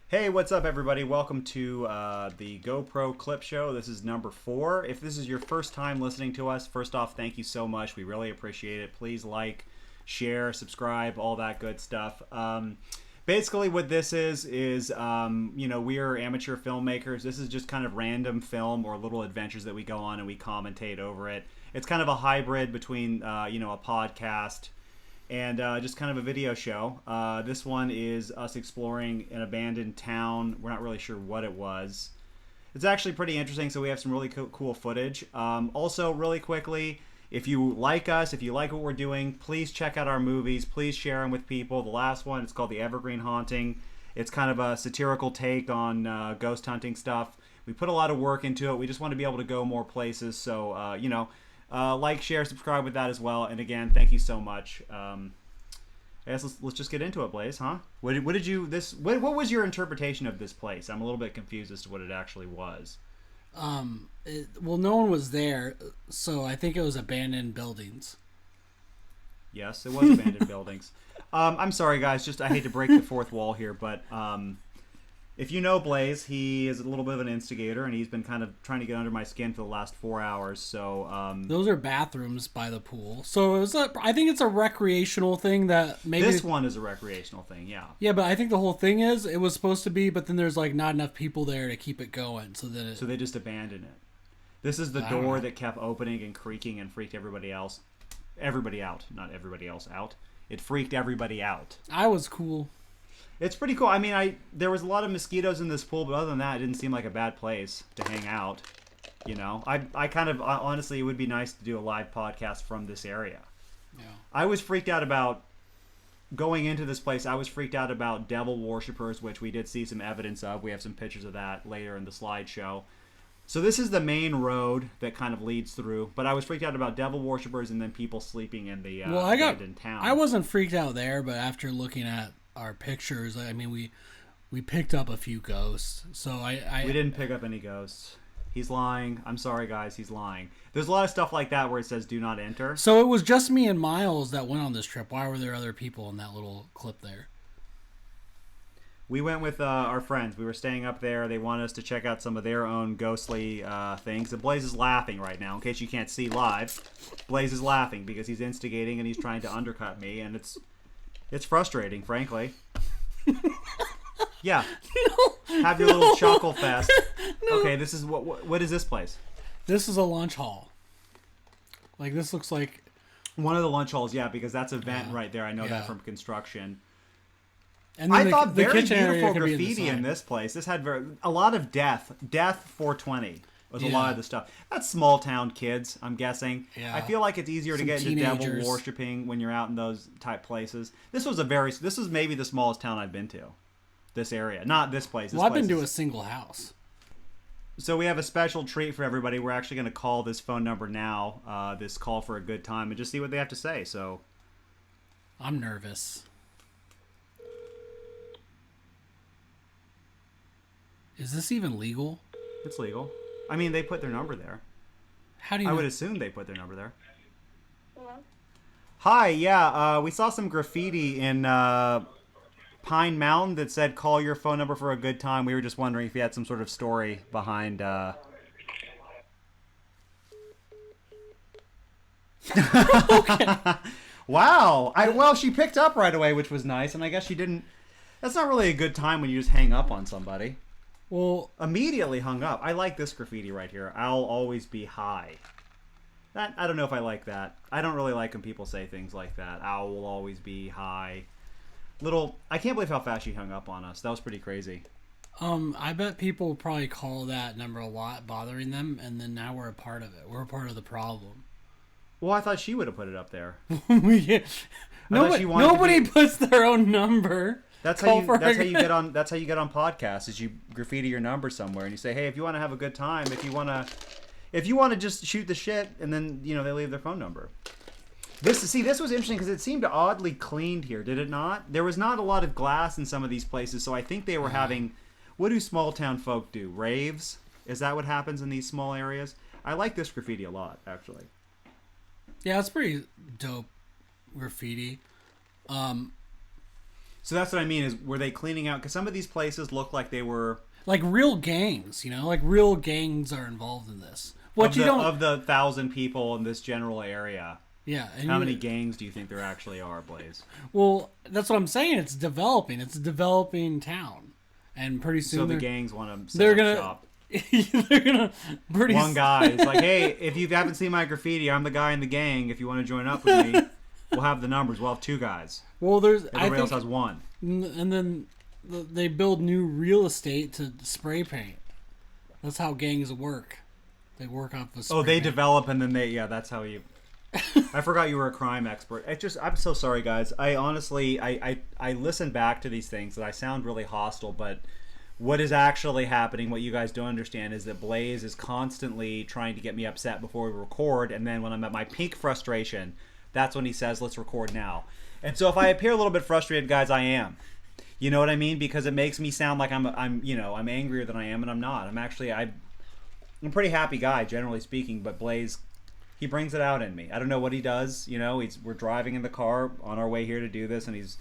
Hey, what's up, everybody? Welcome to the GoPro Clip Show. This is number 4. If this is your first time listening to us, first off, thank you so much. We really appreciate it. Please like, share, subscribe, all that good stuff. Basically, what this is we are amateur filmmakers. This is just kind of random film or little adventures that we go on and we commentate over it. It's kind of a hybrid between, a podcast and just kind of a video show. This one is us exploring an abandoned town. We're not really sure what it was. It's actually pretty interesting, so we have some really cool footage. Also, really quickly, if you like us, if you like what we're doing, please check out our movies. Please share them with people. The last one, it's called The Evergreen Haunting. It's kind of a satirical take on ghost hunting stuff. We put a lot of work into it. We just want to be able to go more places, so, like, share, subscribe with that as well. And again, thank you so much. I guess let's just get into it, Blaze, huh? What was your interpretation of this place? I'm a little bit confused as to what it actually was. No one was there, so I think it was abandoned buildings. Yes, it was abandoned buildings. I'm sorry, guys. I hate to break the fourth wall here, but if you know Blaze, he is a little bit of an instigator, and he's been kind of trying to get under my skin for the last 4 hours. So those are bathrooms by the pool. So I think it's a recreational thing that maybe this one is a recreational thing. Yeah. Yeah, but I think the whole thing is it was supposed to be, but then there's like not enough people there to keep it going, so they just abandoned it. This is the door that kept opening and creaking and freaked everybody out. Not everybody else out. It freaked everybody out. I was cool. It's pretty cool. I mean, there was a lot of mosquitoes in this pool, but other than that, it didn't seem like a bad place to hang out. You know, I kind of, honestly, it would be nice to do a live podcast from this area. Yeah. I was freaked out about going into this place. I was freaked out about devil worshippers, which we did see some evidence of. We have some pictures of that later in the slideshow. So this is the main road that kind of leads through, but I was freaked out about devil worshippers and then people sleeping in the abandoned town. I wasn't freaked out there, but after looking at our pictures, I mean, we picked up a few ghosts. So we didn't pick up any ghosts. He's lying. I'm sorry, guys. He's lying. There's a lot of stuff like that where it says "do not enter." So it was just me and Miles that went on this trip. Why were there other people in that little clip there? We went with our friends. We were staying up there. They wanted us to check out some of their own ghostly things. And Blaze is laughing right now. In case you can't see live, Blaze is laughing because he's instigating and he's trying to undercut me, and it's frustrating, frankly. Yeah. No. Have your little chuckle fest. No. Okay, this is what is this place? This is a lunch hall. Like, this looks like one of the lunch halls, yeah, because that's a vent right there. I know that from construction. And I thought very beautiful graffiti in this place. This had a lot of death. Death 420 was a lot of the stuff. That's small town kids, I'm guessing. Yeah. I feel like it's easier to get into devil worshipping when you're out in those type places. This was maybe the smallest town I've been to. This area, not this place. I've been to a single house. So we have a special treat for everybody. We're actually going to call this phone number now, this call for a good time, and just see what they have to say. So, I'm nervous. Is this even legal? It's legal. I mean, they put their number there. How do you? I would assume they put their number there. Hello? Hi, yeah, we saw some graffiti in Pine Mountain that said, "Call your phone number for a good time." We were just wondering if you had some sort of story behind. Okay. Wow. Well, she picked up right away, which was nice, and I guess she didn't. That's not really a good time when you just hang up on somebody. Well, immediately hung up. I like this graffiti right here. I'll always be high. I don't know if I like that. I don't really like when people say things like that. I will always be high. I can't believe how fast she hung up on us. That was pretty crazy. I bet people probably call that number a lot, bothering them, and then now we're a part of it. We're a part of the problem. Well, I thought she would have put it up there. Yeah. Nobody puts their own number. That's how you get on podcasts. Is you graffiti your number somewhere and you say, "Hey, if you want to have a good time, if you want to just shoot the shit," and then they leave their phone number. This was interesting because it seemed oddly cleaned here, did it not? There was not a lot of glass in some of these places, so I think they were having. What do small town folk do? Raves? Is that what happens in these small areas? I like this graffiti a lot, actually. Yeah, it's pretty dope graffiti. So that's what I mean, is were they cleaning out? Because some of these places look like they were... Like real gangs, like real gangs are involved in this. Of the 1,000 people in this general area. Yeah. And how many gangs do you think there actually are, Blaze? Well, that's what I'm saying. It's developing. It's a developing town. And pretty soon... So the gangs want to set up shop. They're gonna one guy is like, hey, if you haven't seen my graffiti, I'm the guy in the gang. If you want to join up with me, we'll have the numbers. We'll have 2 guys. Well, everybody else has 1. And then they build new real estate to spray paint. That's how gangs work. They work off the spray paint. Develop and then that's how you... I forgot you were a crime expert. I'm so sorry, guys. I honestly, I listen back to these things and I sound really hostile, but what is actually happening, what you guys don't understand, is that Blaze is constantly trying to get me upset before we record, and then when I'm at my peak frustration, that's when he says, let's record now. And so if I appear a little bit frustrated, guys, I am. You know what I mean? Because it makes me sound like I'm angrier than I am, and I'm not. I'm a pretty happy guy, generally speaking, but Blaze, he brings it out in me. I don't know what he does. We're driving in the car on our way here to do this, and he's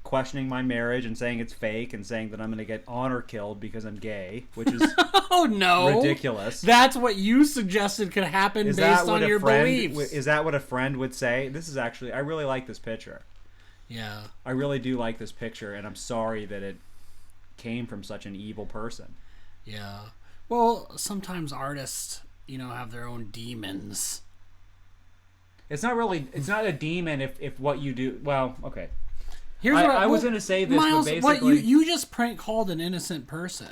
questioning my marriage and saying it's fake and saying that I'm going to get honor killed because I'm gay, which is oh no, ridiculous. That's what you suggested could happen based on your beliefs. Is that what a friend would say? This is actually, I really like this picture. Yeah. I really do like this picture, and I'm sorry that it came from such an evil person. Yeah. Well, sometimes artists, have their own demons. It's not a demon if what you do, well, okay. I was going to say this, Miles, but basically... What, you just prank called an innocent person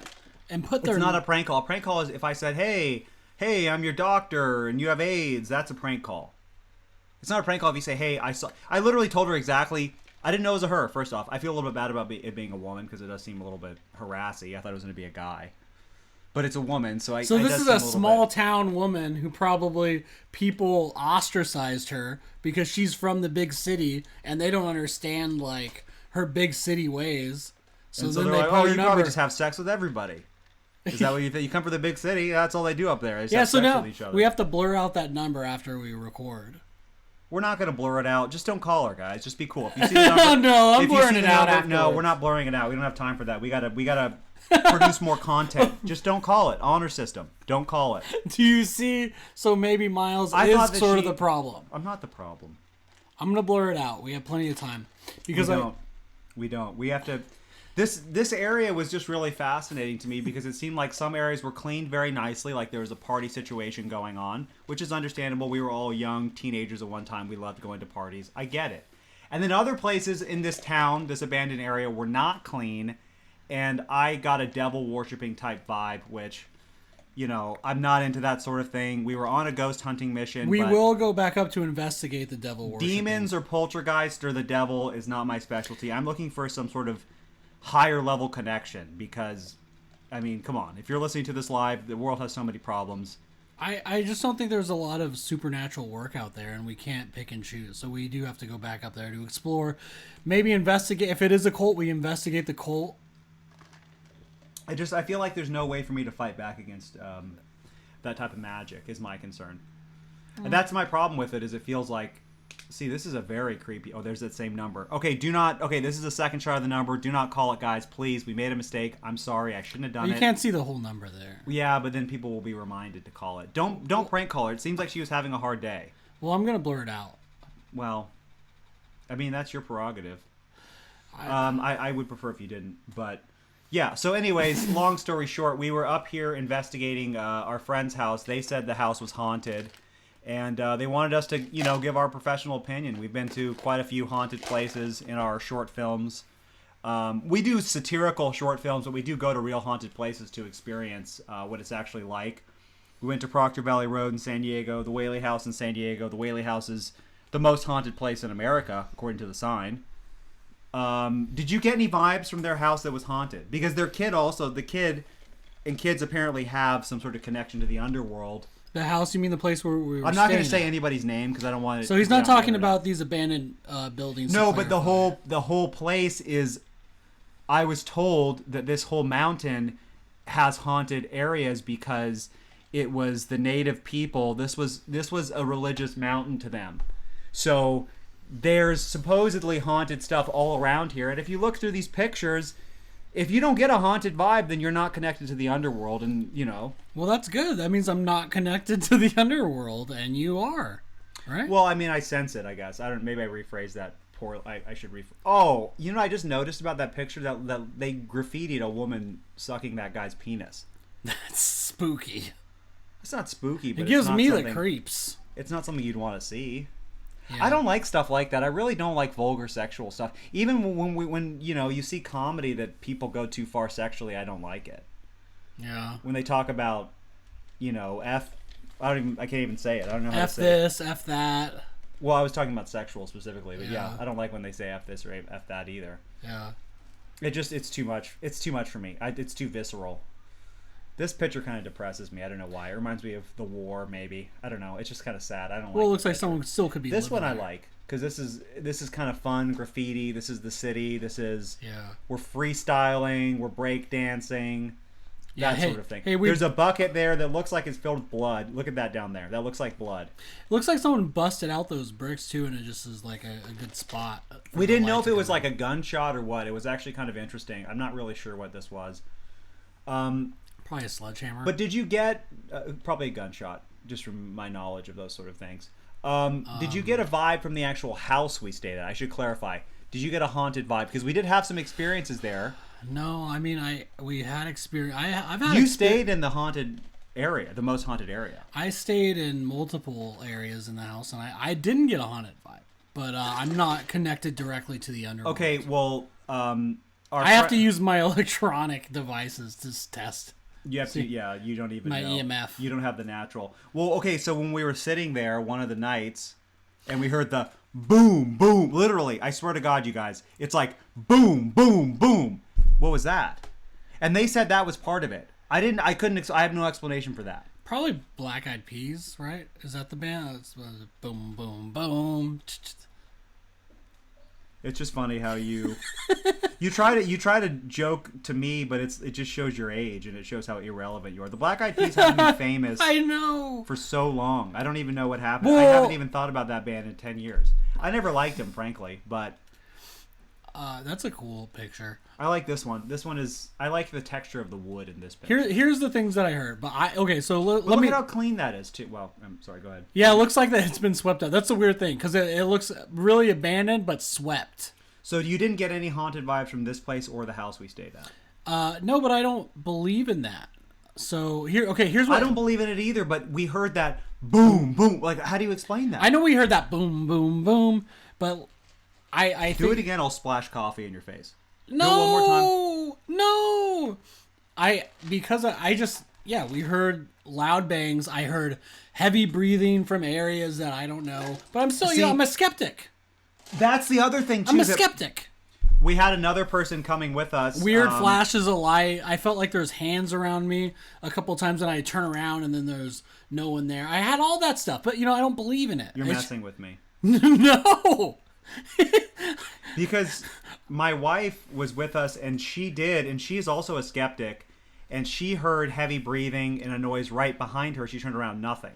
and put their... It's not a prank call. A prank call is if I said, hey, I'm your doctor and you have AIDS. That's a prank call. It's not a prank call if you say, hey, I literally told her exactly... I didn't know it was a her, first off. I feel a little bit bad about it being a woman because it does seem a little bit harassy. I thought it was going to be a guy. But it's a woman, so So this is a small town woman who probably people ostracized her because she's from the big city and they don't understand like her big city ways. So then they like, put her you number. probably just have sex with everybody. Is that what you think? You come from the big city, that's all they do up there. They just have so sex now with each other. we have to blur out that number after we record. We're not going to blur it out. Just don't call her, guys. Just be cool. If you see the number, no, I'm blurring it out. No, we're not blurring it out. We don't have time for that. We gotta produce more content. Just don't call it. Honor system. Don't call it. Do you see? So maybe Miles is sort of the problem. I'm not the problem. I'm gonna blur it out. We have plenty of time because we don't. We have to. This area was just really fascinating to me because it seemed like some areas were cleaned very nicely, like there was a party situation going on, which is understandable. We were all young teenagers at one time. We loved going to parties. I get it. And then other places in this town, this abandoned area, were not clean, and I got a devil worshipping type vibe, which, I'm not into that sort of thing. We were on a ghost hunting mission. We will go back up to investigate the devil worshipping. Demons or poltergeist or the devil is not my specialty. I'm looking for some sort of higher level connection because, come on. If you're listening to this live, the world has so many problems. I just don't think there's a lot of supernatural work out there, and we can't pick and choose. So we do have to go back up there to explore, maybe investigate. If it is a cult, we investigate the cult. I feel like there's no way for me to fight back against that type of magic is my concern. And that's my problem with it is it feels like, see, this is a very creepy, there's that same number. Okay, this is the second shot of the number. Do not call it, guys, please. We made a mistake. I'm sorry. I shouldn't have done it. You can't see the whole number there. Yeah, but then people will be reminded to call it. Don't prank call her. It seems like she was having a hard day. Well, I'm going to blur it out. Well, that's your prerogative. I would prefer if you didn't, but... Yeah, so anyways, long story short, we were up here investigating our friend's house. They said the house was haunted, and they wanted us to, give our professional opinion. We've been to quite a few haunted places in our short films. We do satirical short films, but we do go to real haunted places to experience what it's actually like. We went to Proctor Valley Road in San Diego, the Whaley House in San Diego. The Whaley House is the most haunted place in America, according to the sign. Did you get any vibes from their house that was haunted? Because the kids apparently have some sort of connection to the underworld. The house, you mean the place where we were I'm not going to staying say at? Anybody's name because I don't want it. So he's not talking about these abandoned buildings. No, but the whole place is. I was told that this whole mountain has haunted areas because it was the native people. This was a religious mountain to them. So there's supposedly haunted stuff all around here. And if you look through these pictures, if you don't get a haunted vibe, then you're not connected to the underworld. And, you know. Well, that's good. That means I'm not connected to the underworld, and you are, right? Well, I mean, I sense it, I guess. I don't. Maybe I rephrased that poorly. I should Oh, you know, I just noticed about that picture that they graffitied a woman sucking that guy's penis. That's spooky. It's not spooky, but It gives me the something- creeps. It's not something you'd want to see. Yeah. I don't like stuff like that. I really don't like vulgar sexual stuff. Even when you know, you see comedy that people go too far sexually, I don't like it. Yeah. When they talk about, you know, I can't even say it. I don't know how F to say this, F that. Well, I was talking about sexual specifically, but yeah, Yeah. I don't like when they say F this or F that either. Yeah. It's too much. It's too much for me. It's too visceral. This picture kind of depresses me. I don't know why. It reminds me of the war, maybe. I don't know. It's just kind of sad. I don't. Well, it like looks this like picture. someone still could be. This one I living there. like because this is kind of fun graffiti. This is the city. This is we're freestyling. We're break dancing. That sort of thing. Hey, there's a bucket there that looks like it's filled with blood. Look at that down there. That looks like blood. It looks like someone busted out those bricks too, and it just is like a good spot. We didn't know if it was like a gunshot or what. It was actually kind of interesting. I'm not really sure what this was. Probably a sledgehammer. But did you get probably a gunshot? Just from my knowledge of those sort of things. Did you get a vibe from the actual house we stayed at? I should clarify. Did you get a haunted vibe? Because we did have some experiences there. No, I mean we had experience. I've had. You stayed in the haunted area, the most haunted area. I stayed in multiple areas in the house, and I didn't get a haunted vibe. But I'm not connected directly to the underworld. Okay, well, I have to use my electronic devices to test. You have to, yeah. You don't even my know. EMF. You don't have the natural. Well, okay. So when we were sitting there one of the nights, and we heard the boom, boom. Literally, I swear to God, you guys, it's like boom, boom, boom. What was that? And they said that was part of it. I have no explanation for that. Probably Black Eyed Peas, right? Is that the band? It's boom, boom, boom. It's just funny how you try to joke to me, but it just shows your age and it shows how irrelevant you are. The Black Eyed Peas haven't been famous. I know. For so long. I don't even know what happened. Well, I haven't even thought about that band in 10 years. I never liked them, frankly, but that's a cool picture. I like this one. This one is. I like the texture of the wood in this picture. Here's the things that I heard. But so let look me. at how clean that is too. Well, I'm sorry. Go ahead. Yeah, it looks like that it's been swept out. That's the weird thing because it looks really abandoned but swept. So you didn't get any haunted vibes from this place or the house we stayed at? No, but I don't believe in that. So here's what I don't believe in it either. But we heard that boom, boom. Like, how do you explain that? I know we heard that boom, boom, boom, but I do it again. I'll splash coffee in your face. No, do it one more time. No. We heard loud bangs. I heard heavy breathing from areas that I don't know. But I'm still, I'm a skeptic. That's the other thing too. I'm a skeptic. We had another person coming with us. Weird flashes of light. I felt like there's hands around me a couple of times, and I turn around and then there's no one there. I had all that stuff, but I don't believe in it. You're messing with me. No. Because my wife was with us, and she's also a skeptic, and she heard heavy breathing and a noise right behind her. She turned around, nothing.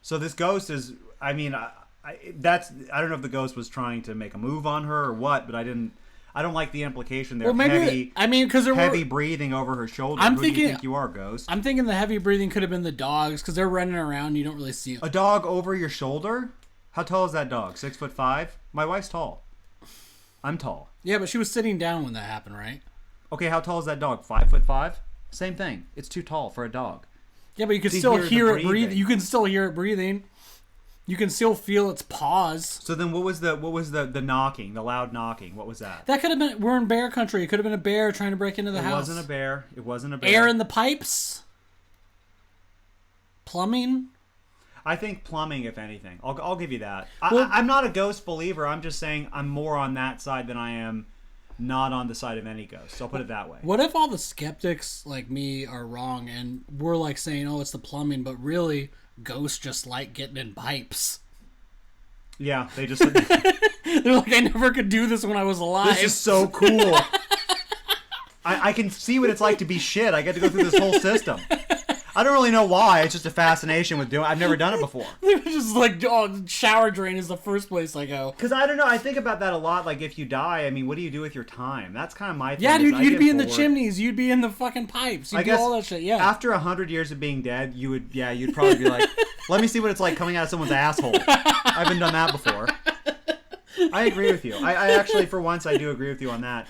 So this ghost is, I don't know if the ghost was trying to make a move on her or what, but I don't like the implication there. Well, maybe because heavy breathing over her shoulder. Who do you think you are, ghost? I'm thinking the heavy breathing could have been the dogs because they're running around. You don't really see them. A dog over your shoulder? How tall is that dog? 6'5"? My wife's tall. I'm tall. Yeah, but she was sitting down when that happened, right? Okay, how tall is that dog? 5'5"? Same thing. It's too tall for a dog. Yeah, but you can still hear it breathing. You can still hear it breathing. You can still feel its paws. So then what was the knocking, the loud knocking? What was that? That could have been, we're in bear country. It could have been a bear trying to break into the house. It wasn't a bear. Air in the pipes? Plumbing? I think plumbing, if anything. I'll give you that. I'm not a ghost believer. I'm just saying I'm more on that side than I am not on the side of any ghost. So I'll put it that way. What if all the skeptics like me are wrong and we're like saying, oh, it's the plumbing, but really ghosts just like getting in pipes? Yeah, they just... They're like, I never could do this when I was alive. This is so cool. I can see what it's like to be shit. I get to go through this whole system. I don't really know why. It's just a fascination with doing. I've never done it before. Just like, oh, shower drain is the first place I go. Because I don't know. I think about that a lot. Like, if you die, I mean, what do you do with your time? That's kind of my thing. Yeah, dude, you'd be in bored. the chimneys. You'd be in the fucking pipes. You'd do all that shit. Yeah. After 100 years of being dead, you'd probably be like, let me see what it's like coming out of someone's asshole. I haven't done that before. I agree with you. I actually, for once, I do agree with you on that.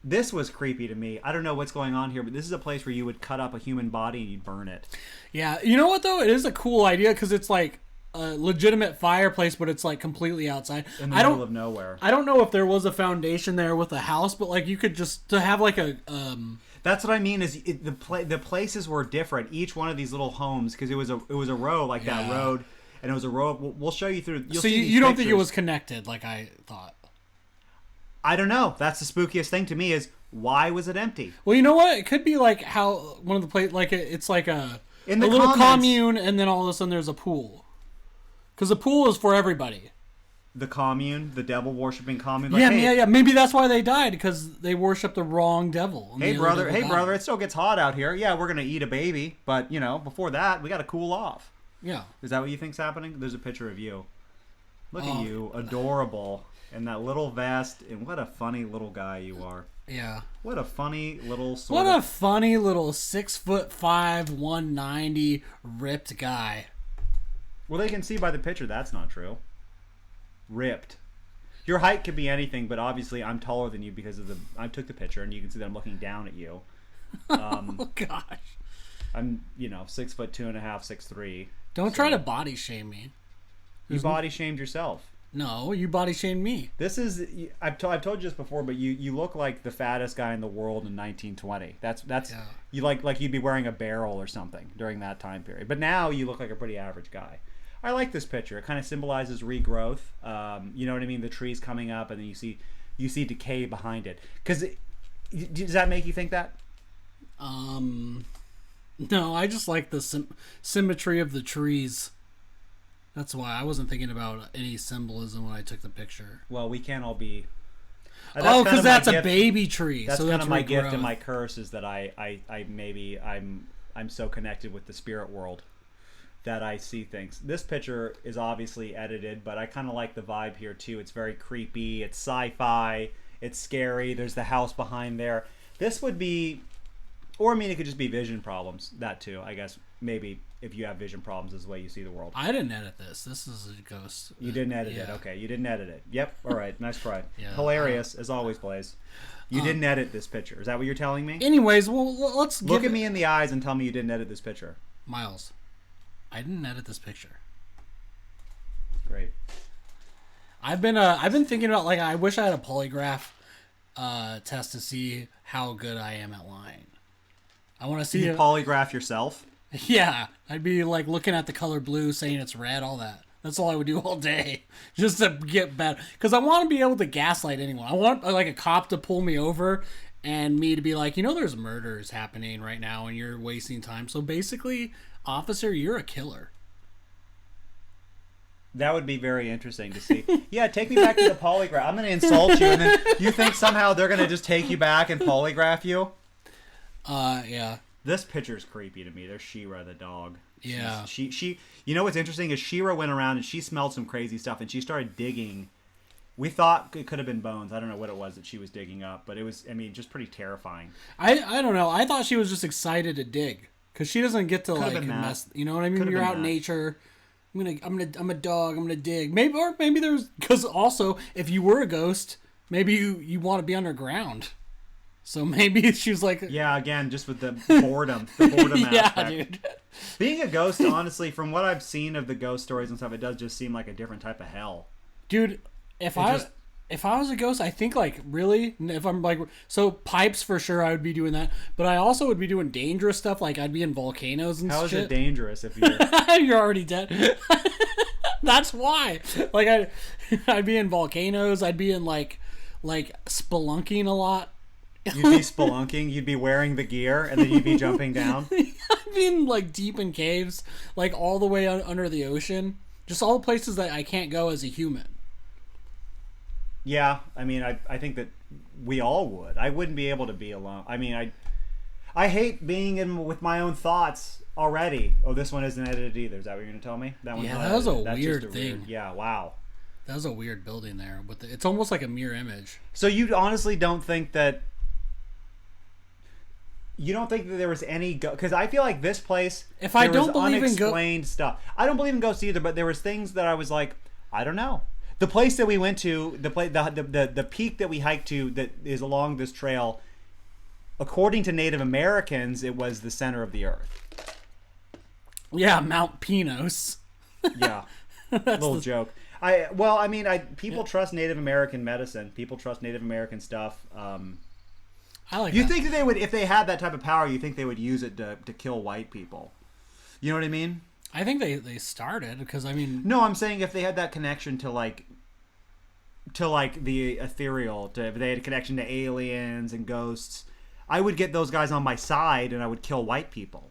This was creepy to me. I don't know what's going on here, but this is a place where you would cut up a human body and you'd burn it. Yeah, you know what though? It is a cool idea because it's like a legitimate fireplace, but it's like completely outside. In the middle of nowhere. I don't know if there was a foundation there with a house, but like you could just to have like a. That's what I mean. The places were different. Each one of these little homes, because it was a row like that road, and it was a row. We'll show you through. So you don't think it was connected like I thought? I don't know. That's the spookiest thing to me is why was it empty? Well, you know what? It could be like how one of the places, like it's like a little commune, and then all of a sudden there's a pool. Because the pool is for everybody. The commune, the devil worshipping commune. Like, yeah. Maybe that's why they died because they worshipped the wrong devil. Hey brother, it still gets hot out here. Yeah, we're gonna eat a baby, but before that we got to cool off. Yeah. Is that what you think's happening? There's a picture of you. Look at you, adorable. In that little vest, and what a funny little guy you are. Yeah. What a funny little a funny little 6'5", 190 ripped guy. Well, they can see by the picture that's not true. Ripped. Your height could be anything, but obviously I'm taller than you because I took the picture, and you can see that I'm looking down at you. Oh gosh. I'm 6'2.5", 6'3". Don't try to body shame me. You body shamed yourself. No, you body shamed me. This is I've told you this before, but you look like the fattest guy in the world in 1920. That's you like you'd be wearing a barrel or something during that time period. But now you look like a pretty average guy. I like this picture. It kind of symbolizes regrowth. You know what I mean? The trees coming up, and then you see decay behind it. Does that make you think that? No, I just like the symmetry of the trees. That's why I wasn't thinking about any symbolism when I took the picture. Well, we can't all be. Because that's a baby tree. That's so kind of my gift and my curse is that I'm so connected with the spirit world that I see things. This picture is obviously edited, but I kind of like the vibe here too. It's very creepy. It's sci-fi. It's scary. There's the house behind there. This would be, or I mean, it could just be vision problems. That too, I guess. Maybe if you have vision problems is the way you see the world. I didn't edit this. This is a ghost. You didn't edit it. Okay, you didn't edit it. Yep. All right. Nice try. Hilarious as always, Blaze. You didn't edit this picture. Is that what you're telling me? Anyways, well, let's look at me in the eyes and tell me you didn't edit this picture. Miles, I didn't edit this picture. Great. I've been thinking about like I wish I had a polygraph test to see how good I am at lying. I want to see you polygraph yourself. Yeah, I'd be like looking at the color blue, saying it's red, all that. That's all I would do all day, just to get better. Because I want to be able to gaslight anyone. I want like a cop to pull me over, and me to be like, there's murders happening right now, and you're wasting time. So basically, officer, you're a killer. That would be very interesting to see. Yeah, take me back to the polygraph. I'm going to insult you, and then you think somehow they're going to just take you back and polygraph you? Yeah. This picture's creepy to me. There's She-Ra the dog. Yeah. She you know what's interesting is She-Ra went around and she smelled some crazy stuff and she started digging. We thought it could have been bones. I don't know what it was that she was digging up, but it was, just pretty terrifying. I don't know. I thought she was just excited to dig because she doesn't get to like mess. You know what I mean? You're out in nature. I'm a dog. I'm gonna dig. Maybe there's because also if you were a ghost, maybe you want to be underground. So maybe she was like... Yeah, again, just with the boredom. The boredom aspect. Yeah, dude. Being a ghost, honestly, from what I've seen of the ghost stories and stuff, it does just seem like a different type of hell. Dude, if I was a ghost, I think, like, really, if I'm, like... So, pipes, for sure, I would be doing that. But I also would be doing dangerous stuff, like, I'd be in volcanoes and shit. How is it dangerous if you're... You're already dead. That's why. Like, I'd be in volcanoes. I'd be in, like spelunking a lot. You'd be spelunking, you'd be wearing the gear, and then you'd be jumping down. I'd be in, like, deep in caves, like, all the way under the ocean. Just all the places that I can't go as a human. Yeah, I think that we all would. I wouldn't be able to be alone. I hate being in with my own thoughts already. Oh, this one isn't edited either. Is that what you're gonna tell me? That one's Yeah, not that was a edited. That's just weird thing. Yeah, wow. That was a weird building there, but it's almost like a mirror image. So you honestly don't think that? You don't think that there was any because I feel like this place. If I don't believe in unexplained stuff, I don't believe in ghosts either. But there was things that I was like, I don't know. The place that we went to, the peak that we hiked to, that is along this trail. According to Native Americans, it was the center of the earth. Yeah, Mount Pinos. Yeah, little joke. People trust Native American medicine. People trust Native American stuff. I like. You that. think that they would, if they had that type of power, you think they would use it to kill white people? You know what I mean? I think they started because No, I'm saying if they had that connection to the ethereal, if they had a connection to aliens and ghosts, I would get those guys on my side and I would kill white people.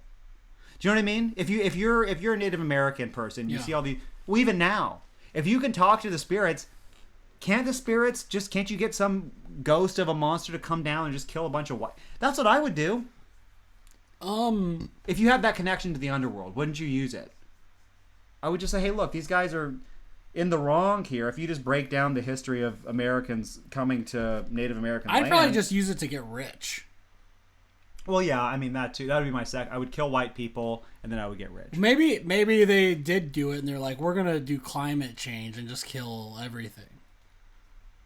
Do you know what I mean? If you're a Native American person, you see all the even now, if you can talk to the spirits, can't you get some ghost of a monster to come down and just kill a bunch of white? That's what I would do. If you have that connection to the underworld, wouldn't you use it? I would just say, hey, look, these guys are in the wrong here. If you just break down the history of Americans coming to Native American land. I'd probably just use it to get rich. Well, yeah, I mean, that too. That would be my I would kill white people, and then I would get rich. Maybe they did do it, and they're like, we're going to do climate change and just kill everything.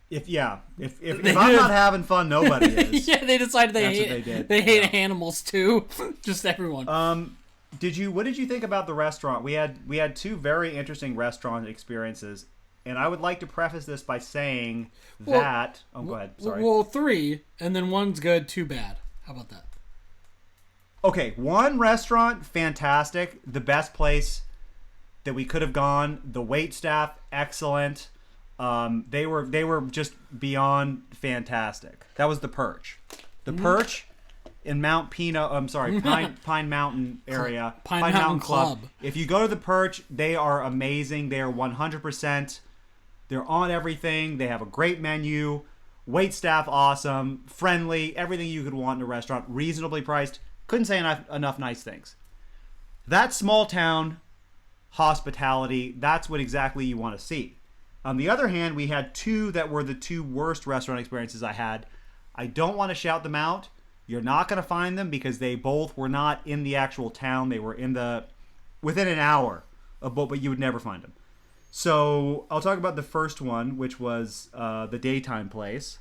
If I'm not having fun, nobody is. Yeah, they decided they hate animals too. Just everyone. What did you think about the restaurant? We had two very interesting restaurant experiences, and I would like to preface this by saying that. Oh, go ahead. Sorry. Well, 3, and then 1's good, 2 bad. How about that? Okay, 1 restaurant, fantastic. The best place that we could have gone. The wait staff, excellent. They were just beyond fantastic. That was the Perch. The Perch in Mount Pino. I'm sorry, Pine Mountain area. Pine Mountain Club. If you go to the Perch, they are amazing. They are 100%. They're on everything. They have a great menu. Wait staff, awesome. Friendly. Everything you could want in a restaurant. Reasonably priced. Couldn't say enough nice things. That small town hospitality, that's what exactly you want to see. On the other hand, we had 2 that were the 2 worst restaurant experiences I had. I don't want to shout them out. You're not going to find them because they both were not in the actual town. They were within an hour of both, but you would never find them. So I'll talk about the first one, which was the daytime place.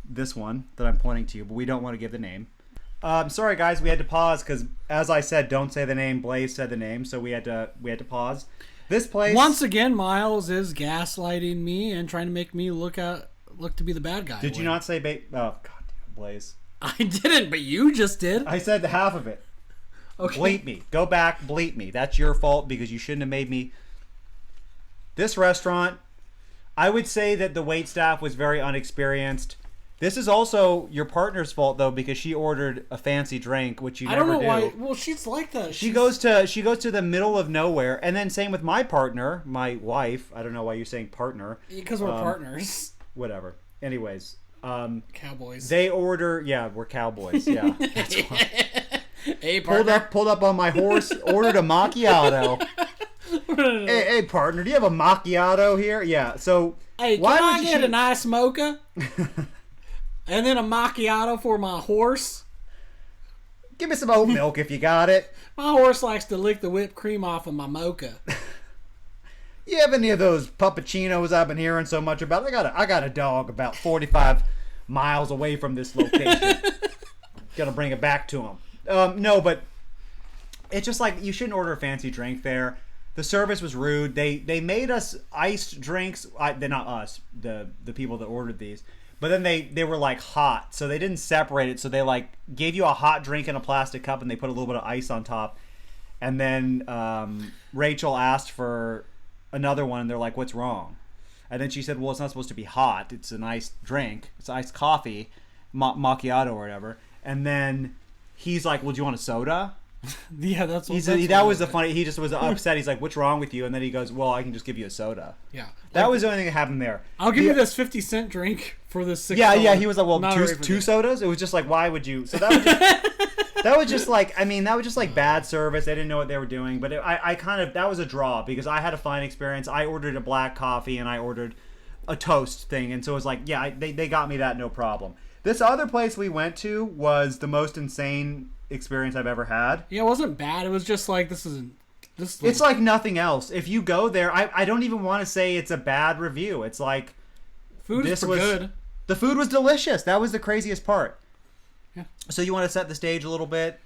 This one that I'm pointing to, but we don't want to give the name. Sorry guys, we had to pause because, as I said, don't say the name. Blaze said the name, so we had to pause. This place once again, Miles is gaslighting me and trying to make me look to be the bad guy. Did you not say Oh god damn, Blaze. I didn't, but you just did. I said half of it. Okay. Bleep me. Go back, bleep me. That's your fault because you shouldn't have made me. This restaurant, I would say that the waitstaff was very unexperienced. This is also your partner's fault though because she ordered a fancy drink, which you never do. I don't know why. Well, she's like that. She goes to the middle of nowhere, and then same with my partner, my wife. I don't know why you're saying partner. Because we're partners. Whatever. Anyways, cowboys. They order. Yeah, we're cowboys. Yeah. That's why. Hey, partner. Pulled up on my horse. Ordered a macchiato. Hey, partner, do you have a macchiato here? Yeah. So hey, can I get a nice mocha? And then a macchiato for my horse. Give me some oat milk if you got it. My horse likes to lick the whipped cream off of my mocha. You have any of those puppuccinos I've been hearing so much about? I got a dog about 45 miles away from this location. Gotta bring it back to him. No, but it's just like you shouldn't order a fancy drink there. The service was rude. They made us iced drinks. They're not us, the people that ordered these. But then they were like hot, so they didn't separate it. So they like gave you a hot drink in a plastic cup, and they put a little bit of ice on top. And then Rachel asked for another one, and they're like, "What's wrong?" And then she said, "Well, it's not supposed to be hot. It's an iced drink. It's iced coffee, macchiato or whatever." And then he's like, "Well, do you want a soda?" Yeah, that's what that was the funny. He just was upset. He's like, "What's wrong with you?" And then he goes, "Well, I can just give you a soda." Yeah, that was the only thing that happened there. I'll give you this 50-cent drink for this $6. Yeah. He was like, "Well, two sodas." It was just like, why would you? So that was just, That was just like, I mean, that was just like bad service. They didn't know what they were doing. But I kind of, that was a draw because I had a fine experience. I ordered a black coffee and I ordered a toast thing. And so it was like, yeah, they got me that no problem. This other place we went to was the most insane experience I've ever had. Yeah, it wasn't bad. It was just like, It's like nothing else. If you go there, I don't even want to say it's a bad review. It's like, food is good. The food was delicious. That was the craziest part. Yeah. So you want to set the stage a little bit?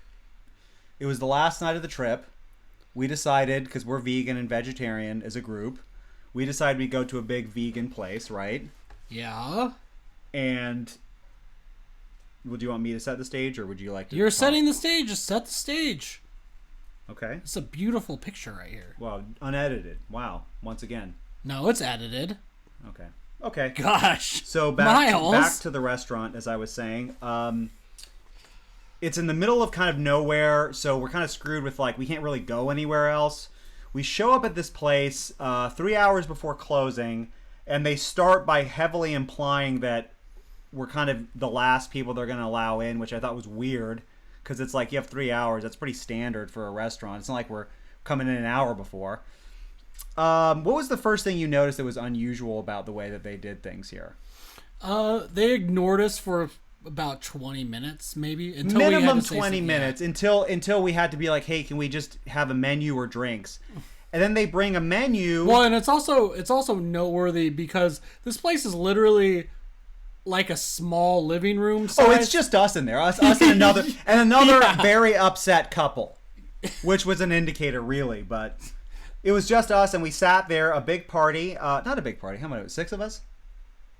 It was the last night of the trip. We decided, because we're vegan and vegetarian as a group, we decided we'd go to a big vegan place, right? Yeah. And would you want me to set the stage, or would you like to? You're setting the stage. Just set the stage. Okay. It's a beautiful picture right here. Well, unedited. Wow. Once again. No, it's edited. Okay. Gosh. So back to the restaurant, as I was saying. It's in the middle of kind of nowhere, so we're kind of screwed with, like, we can't really go anywhere else. We show up at this place 3 hours before closing, and they start by heavily implying that we're kind of the last people they're going to allow in, which I thought was weird, because it's like you have 3 hours. That's pretty standard for a restaurant. It's not like we're coming in an hour before. What was the first thing you noticed that was unusual about the way that they did things here? They ignored us for about 20 minutes, maybe. Until Minimum 20 minutes until we had to be like, hey, can we just have a menu or drinks? And then they bring a menu. Well, and it's also noteworthy because this place is literally like a small living room size. Oh, it's just us in there. Us and another very upset couple, which was an indicator, really. But it was just us, and we sat there. A big party. Not a big party. How many? 6 of us?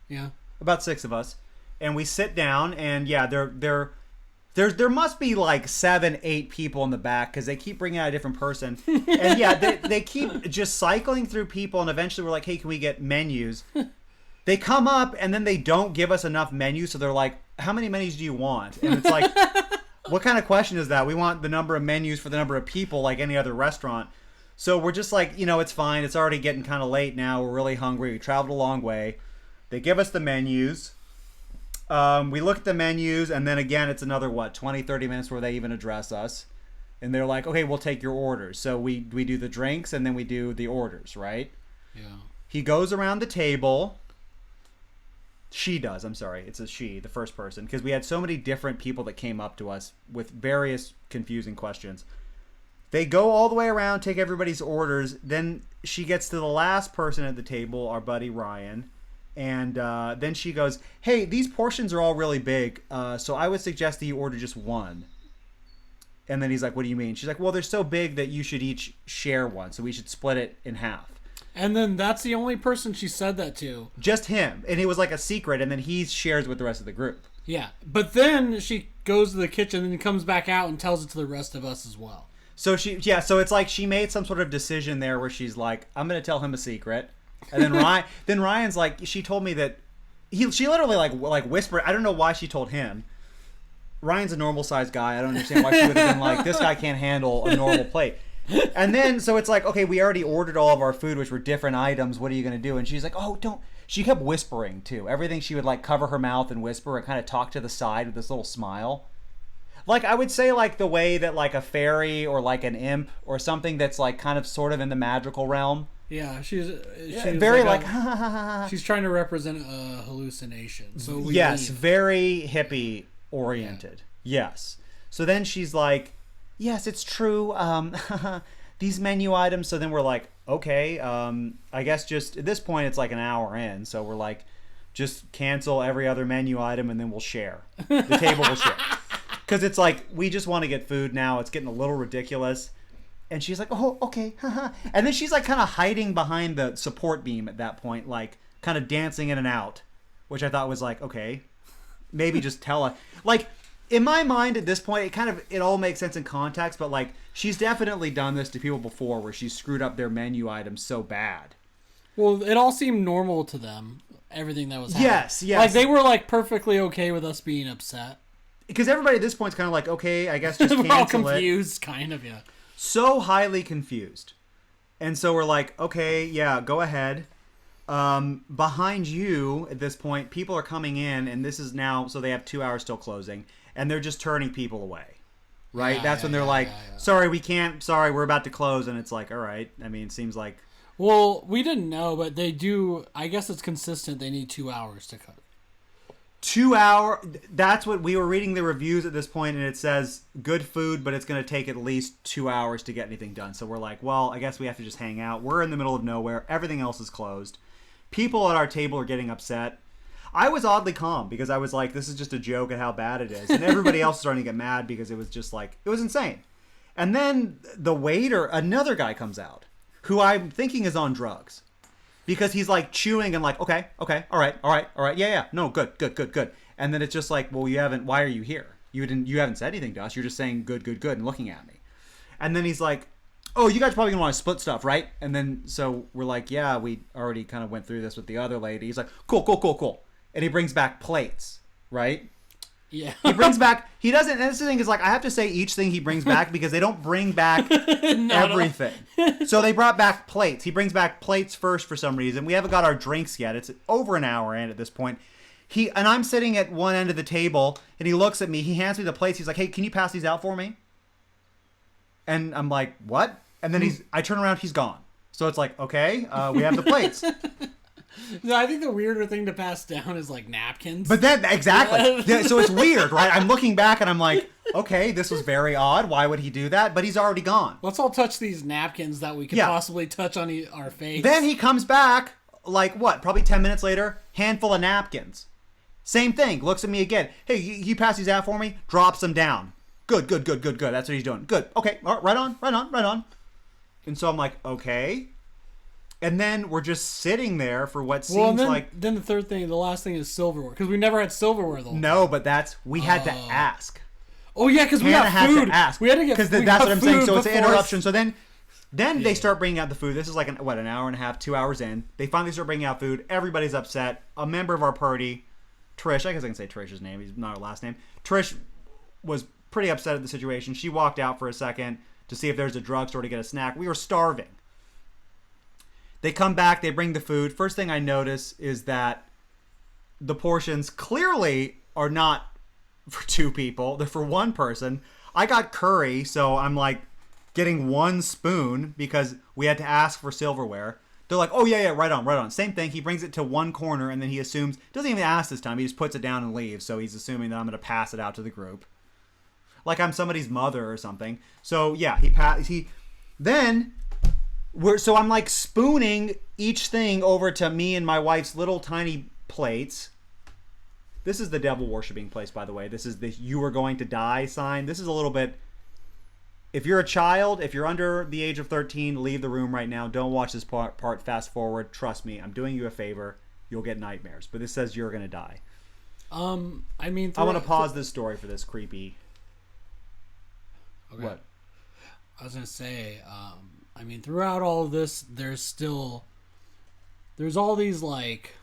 Yeah. About 6 of us. And we sit down, and yeah, there must be like 7, 8 people in the back because they keep bringing out a different person. And yeah, they keep just cycling through people, and eventually we're like, hey, can we get menus? They come up, and then they don't give us enough menus, so they're like, how many menus do you want? And it's like, what kind of question is that? We want the number of menus for the number of people like any other restaurant. So we're just like, it's fine. It's already getting kind of late now. We're really hungry. We traveled a long way. They give us the menus. We look at the menus, and then again, it's another, 20, 30 minutes where they even address us. And they're like, okay, we'll take your orders. So we do the drinks, and then we do the orders, right? Yeah. He goes around the table. She does, I'm sorry. It's a she, the first person. Because we had so many different people that came up to us with various confusing questions. They go all the way around, take everybody's orders. Then she gets to the last person at the table, our buddy Ryan. And then she goes, hey, these portions are all really big, so I would suggest that you order just one. And then he's like, what do you mean? She's like, well, they're so big that you should each share one, so we should split it in half. And then that's the only person she said that to. Just him. And it was like a secret, and then he shares with the rest of the group. Yeah. But then she goes to the kitchen and comes back out and tells it to the rest of us as well. So so it's like she made some sort of decision there where she's like, I'm going to tell him a secret. And then Ryan's like, she told me that she literally like whispered. I don't know why she told him. Ryan's a normal sized guy. I don't understand why she would have been like, this guy can't handle a normal plate. And then so it's like, okay, we already ordered all of our food, which were different items. What are you going to do? And she's like, oh, don't. She kept whispering too. Everything she would like cover her mouth and whisper and kind of talk to the side with this little smile. Like I would say like the way that like a fairy or like an imp or something that's like kind of sort of in the magical realm. Yeah, she's very like she's trying to represent a hallucination. So yes, very hippie oriented. Yeah. Yes. So then she's like, yes, it's true. These menu items. So then we're like, okay. I guess just at this point it's like an hour in. So we're like, just cancel every other menu item and then we'll share. The table will share. Because it's like we just want to get food now. It's getting a little ridiculous. And she's like, oh, okay. And then she's like kind of hiding behind the support beam at that point, like kind of dancing in and out, which I thought was like, okay, maybe just tell her. Like in my mind at this point, it all makes sense in context, but like she's definitely done this to people before where she's screwed up their menu items so bad. Well, it all seemed normal to them, everything that was happening. Yes. Like they were like perfectly okay with us being upset. Because everybody at this point is kind of like, okay, I guess just cancel it. We're all confused, kind of, yeah. So highly confused. And so we're like, okay, yeah, go ahead. Behind you at this point, people are coming in, and this is now, so they have 2 hours till closing, and they're just turning people away. right? Yeah, That's when they're like, sorry, we can't, sorry, we're about to close. And it's like, all right. I mean, it seems like. Well, we didn't know, but they do. I guess it's consistent. They need 2 hours to cut. 2 hour. That's what we were reading the reviews at this point, and it says good food, but it's going to take at least 2 hours to get anything done. So we're like, well, I guess we have to just hang out. We're in the middle of nowhere. Everything else is closed. People at our table are getting upset. I was oddly calm because I was like, this is just a joke at how bad it is. And everybody else is starting to get mad because it was just like, it was insane. And then the waiter, another guy comes out who I'm thinking is on drugs. Because he's like chewing and like, okay, all right, yeah, no, good. And then it's just like, well, why are you here? You haven't said anything to us. You're just saying good, and looking at me. And then he's like, oh, you guys probably gonna want to split stuff, right? And then so we're like, yeah, we already kind of went through this with the other lady. He's like, cool. And he brings back plates, right? Yeah. He brings back, he doesn't, and this thing is like, I have to say each thing he brings back because they don't bring back everything. So they brought back plates. He brings back plates first for some reason. We haven't got our drinks yet. It's over an hour in at this point. And I'm sitting at one end of the table and he looks at me. He hands me the plates. He's like, hey, can you pass these out for me? And I'm like, what? And then I turn around, he's gone. So it's like, okay, we have the plates. No, I think the weirder thing to pass down is like napkins. But then, exactly. Yeah, so it's weird, right? I'm looking back and I'm like, okay, this was very odd. Why would he do that? But he's already gone. Let's all touch these napkins that we could possibly touch on our face. Then he comes back, like what? Probably 10 minutes later, handful of napkins. Same thing. Looks at me again. Hey, you pass these out for me? Drops them down. Good. That's what he's doing. Good. Okay. All right, right on. And so I'm like, okay. And then we're just sitting there for what seems like. Then the third thing, the last thing is silverware. Because we never had silverware though. No, but we had to ask. Oh, yeah, because we got food. To ask. We had to get food. Because that's what I'm saying. So it's an interruption. So then they start bringing out the food. This is like, an hour and a half, 2 hours in. They finally start bringing out food. Everybody's upset. A member of our party, Trish, I guess I can say Trish's name. He's not her last name. Trish was pretty upset at the situation. She walked out for a second to see if there's a drugstore to get a snack. We were starving. They come back, they bring the food. First thing I notice is that the portions clearly are not for two people. They're for one person. I got curry, so I'm like getting one spoon because we had to ask for silverware. They're like, oh, yeah, right on. Same thing. He brings it to one corner, and then he assumes, doesn't even ask this time. He just puts it down and leaves. So he's assuming that I'm going to pass it out to the group. Like I'm somebody's mother or something. So, yeah, so I'm like spooning each thing over to me and my wife's little tiny plates. This is the devil worshipping place, by the way. This is the "you are going to die" sign. This is a little bit. If you're a child, if you're under the age of 13, leave the room right now. Don't watch this part. Fast forward. Trust me, I'm doing you a favor. You'll get nightmares. But this says you're going to die. I want to pause this story for this creepy. Okay. What? I was going to say. Throughout all of this, there's all these like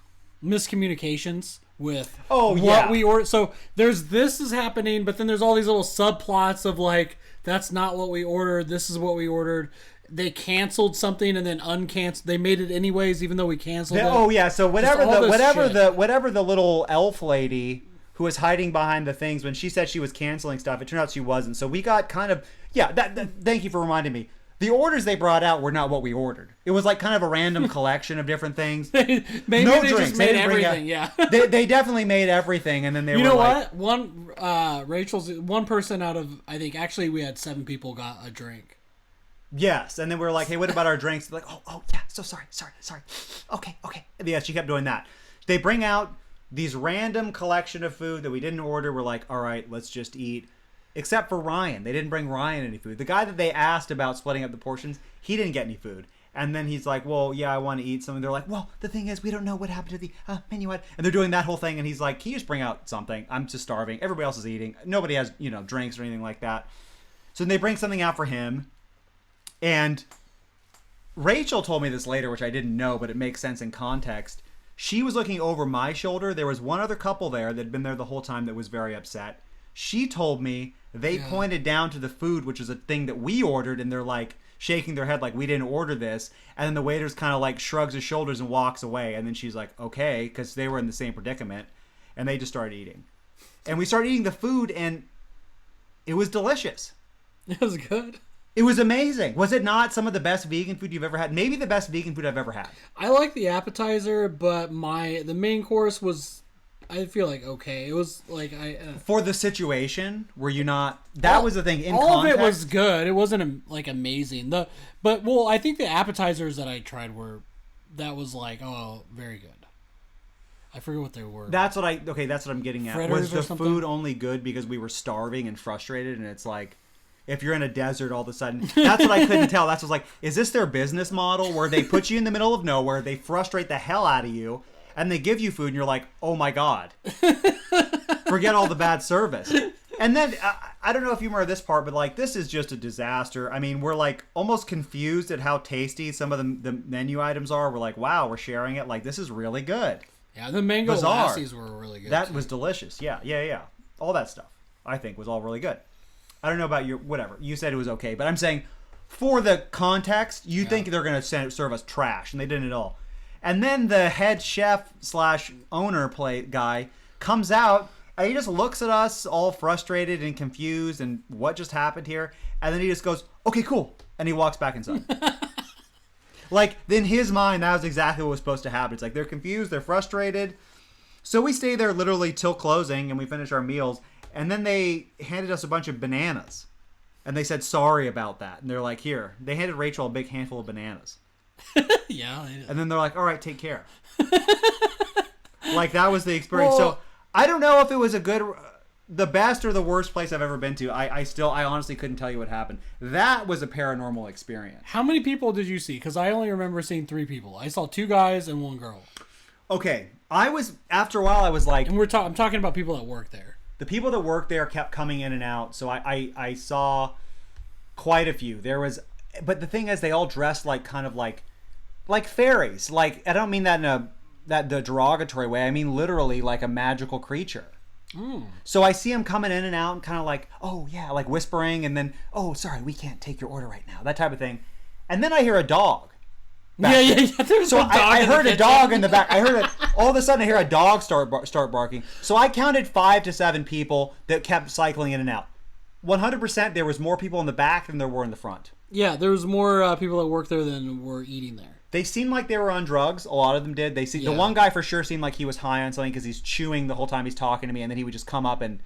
miscommunications with what we ordered. So this is happening, but then there's all these little subplots of like, that's not what we ordered. This is what we ordered. They canceled something and then uncanceled. They made it anyways, even though we canceled it. Oh yeah. So whatever the little elf lady who was hiding behind the things when she said she was canceling stuff, it turned out she wasn't. So we got kind of thank you for reminding me. The orders they brought out were not what we ordered. It was like kind of a random collection of different things. Maybe no they drinks. Just made everything. Yeah. they definitely made everything, and then they were like, what? Rachel's one person out of, I think actually we had 7 people got a drink. Yes, and then we were like, hey, what about our drinks? They're like, oh yeah, so sorry. Okay. And yeah, she kept doing that. They bring out these random collection of food that we didn't order. We're like, all right, let's just eat. Except for Ryan. They didn't bring Ryan any food. The guy that they asked about splitting up the portions, he didn't get any food. And then he's like, well, yeah, I want to eat something. They're like, well, the thing is, we don't know what happened to the menu item. And they're doing that whole thing. And he's like, can you just bring out something? I'm just starving. Everybody else is eating. Nobody has, drinks or anything like that. So then they bring something out for him. And Rachel told me this later, which I didn't know, but it makes sense in context. She was looking over my shoulder. There was one other couple there that had been there the whole time that was very upset. She told me they pointed down to the food, which is a thing that we ordered, and they're like shaking their head like we didn't order this. And then the waiter's kind of like shrugs his shoulders and walks away. And then she's like, okay, because they were in the same predicament. And they just started eating. And we started eating the food, and it was delicious. It was good. It was amazing. Was it not some of the best vegan food you've ever had? Maybe the best vegan food I've ever had. I like the appetizer, but the main course was, I feel like, okay. It was like for the situation, were you not? That was the thing. In all context, of it was good. It wasn't like amazing. I think the appetizers that I tried was like, oh, very good. I forget what they were. That's what I'm getting at. Fritters was the or food only good because we were starving and frustrated, and it's like, if you're in a desert all of a sudden, that's what I couldn't tell. That's what's like, is this their business model where they put you in the middle of nowhere, they frustrate the hell out of you, and they give you food, and you're like, oh my God. Forget all the bad service. And then, I don't know if you remember this part, but like, this is just a disaster. I mean, we're like almost confused at how tasty some of the menu items are. We're like, wow, we're sharing it. Like, this is really good. Yeah, the mango lassies were really good. That was delicious. Yeah. All that stuff, I think, was all really good. I don't know about your whatever. You said it was okay, but I'm saying for the context, you think they're going to serve us trash, and they didn't at all. And then the head chef / owner guy comes out, and he just looks at us all frustrated and confused, and what just happened here? And then he just goes, "Okay, cool," and he walks back inside. Like, in his mind, that was exactly what was supposed to happen. It's like they're confused, they're frustrated. So we stay there literally till closing, and we finish our meals. And then they handed us a bunch of bananas. And they said sorry about that. And they're like, here. They handed Rachel a big handful of bananas. Yeah. And then they're like, all right, take care. Like, that was the experience. Well, so I don't know if it was the best or the worst place I've ever been to. I honestly couldn't tell you what happened. That was a paranormal experience. How many people did you see? Because I only remember seeing 3 people. I saw 2 guys and 1 girl. Okay. After a while, I was like... And I'm talking about people that work there. The people that worked there kept coming in and out, so I saw quite a few. But the thing is, they all dressed like kind of like fairies. Like, I don't mean that in the derogatory way. I mean literally like a magical creature. So I see them coming in and out and kind of like, oh yeah, like whispering, and then, oh sorry, we can't take your order right now, that type of thing. And then I hear a dog. Yeah. So I heard a dog in the back. I heard it. All of a sudden, I hear a dog start barking. So I counted 5 to 7 people that kept cycling in and out. 100%, there was more people in the back than there were in the front. Yeah, there was more people that worked there than were eating there. They seemed like they were on drugs. A lot of them did. The one guy for sure seemed like he was high on something because he's chewing the whole time he's talking to me, and then he would just come up and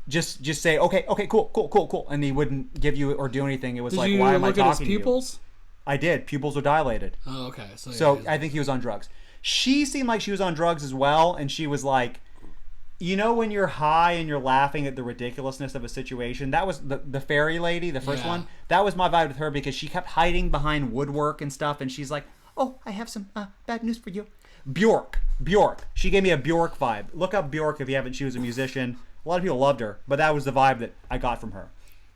just say, okay, cool, and he wouldn't give you or do anything. It was why am I talking to you? Did you look at his pupils? I did. Pupils were dilated. Oh, okay. So I think he was on drugs. She seemed like she was on drugs as well, and she was like, you know, when you're high and you're laughing at the ridiculousness of a situation. That was the fairy lady, the first one. That was my vibe with her because she kept hiding behind woodwork and stuff, and she's like, oh, I have some bad news for you. Bjork. She gave me a Bjork vibe. Look up Bjork if you haven't. She was a musician. A lot of people loved her, but that was the vibe that I got from her.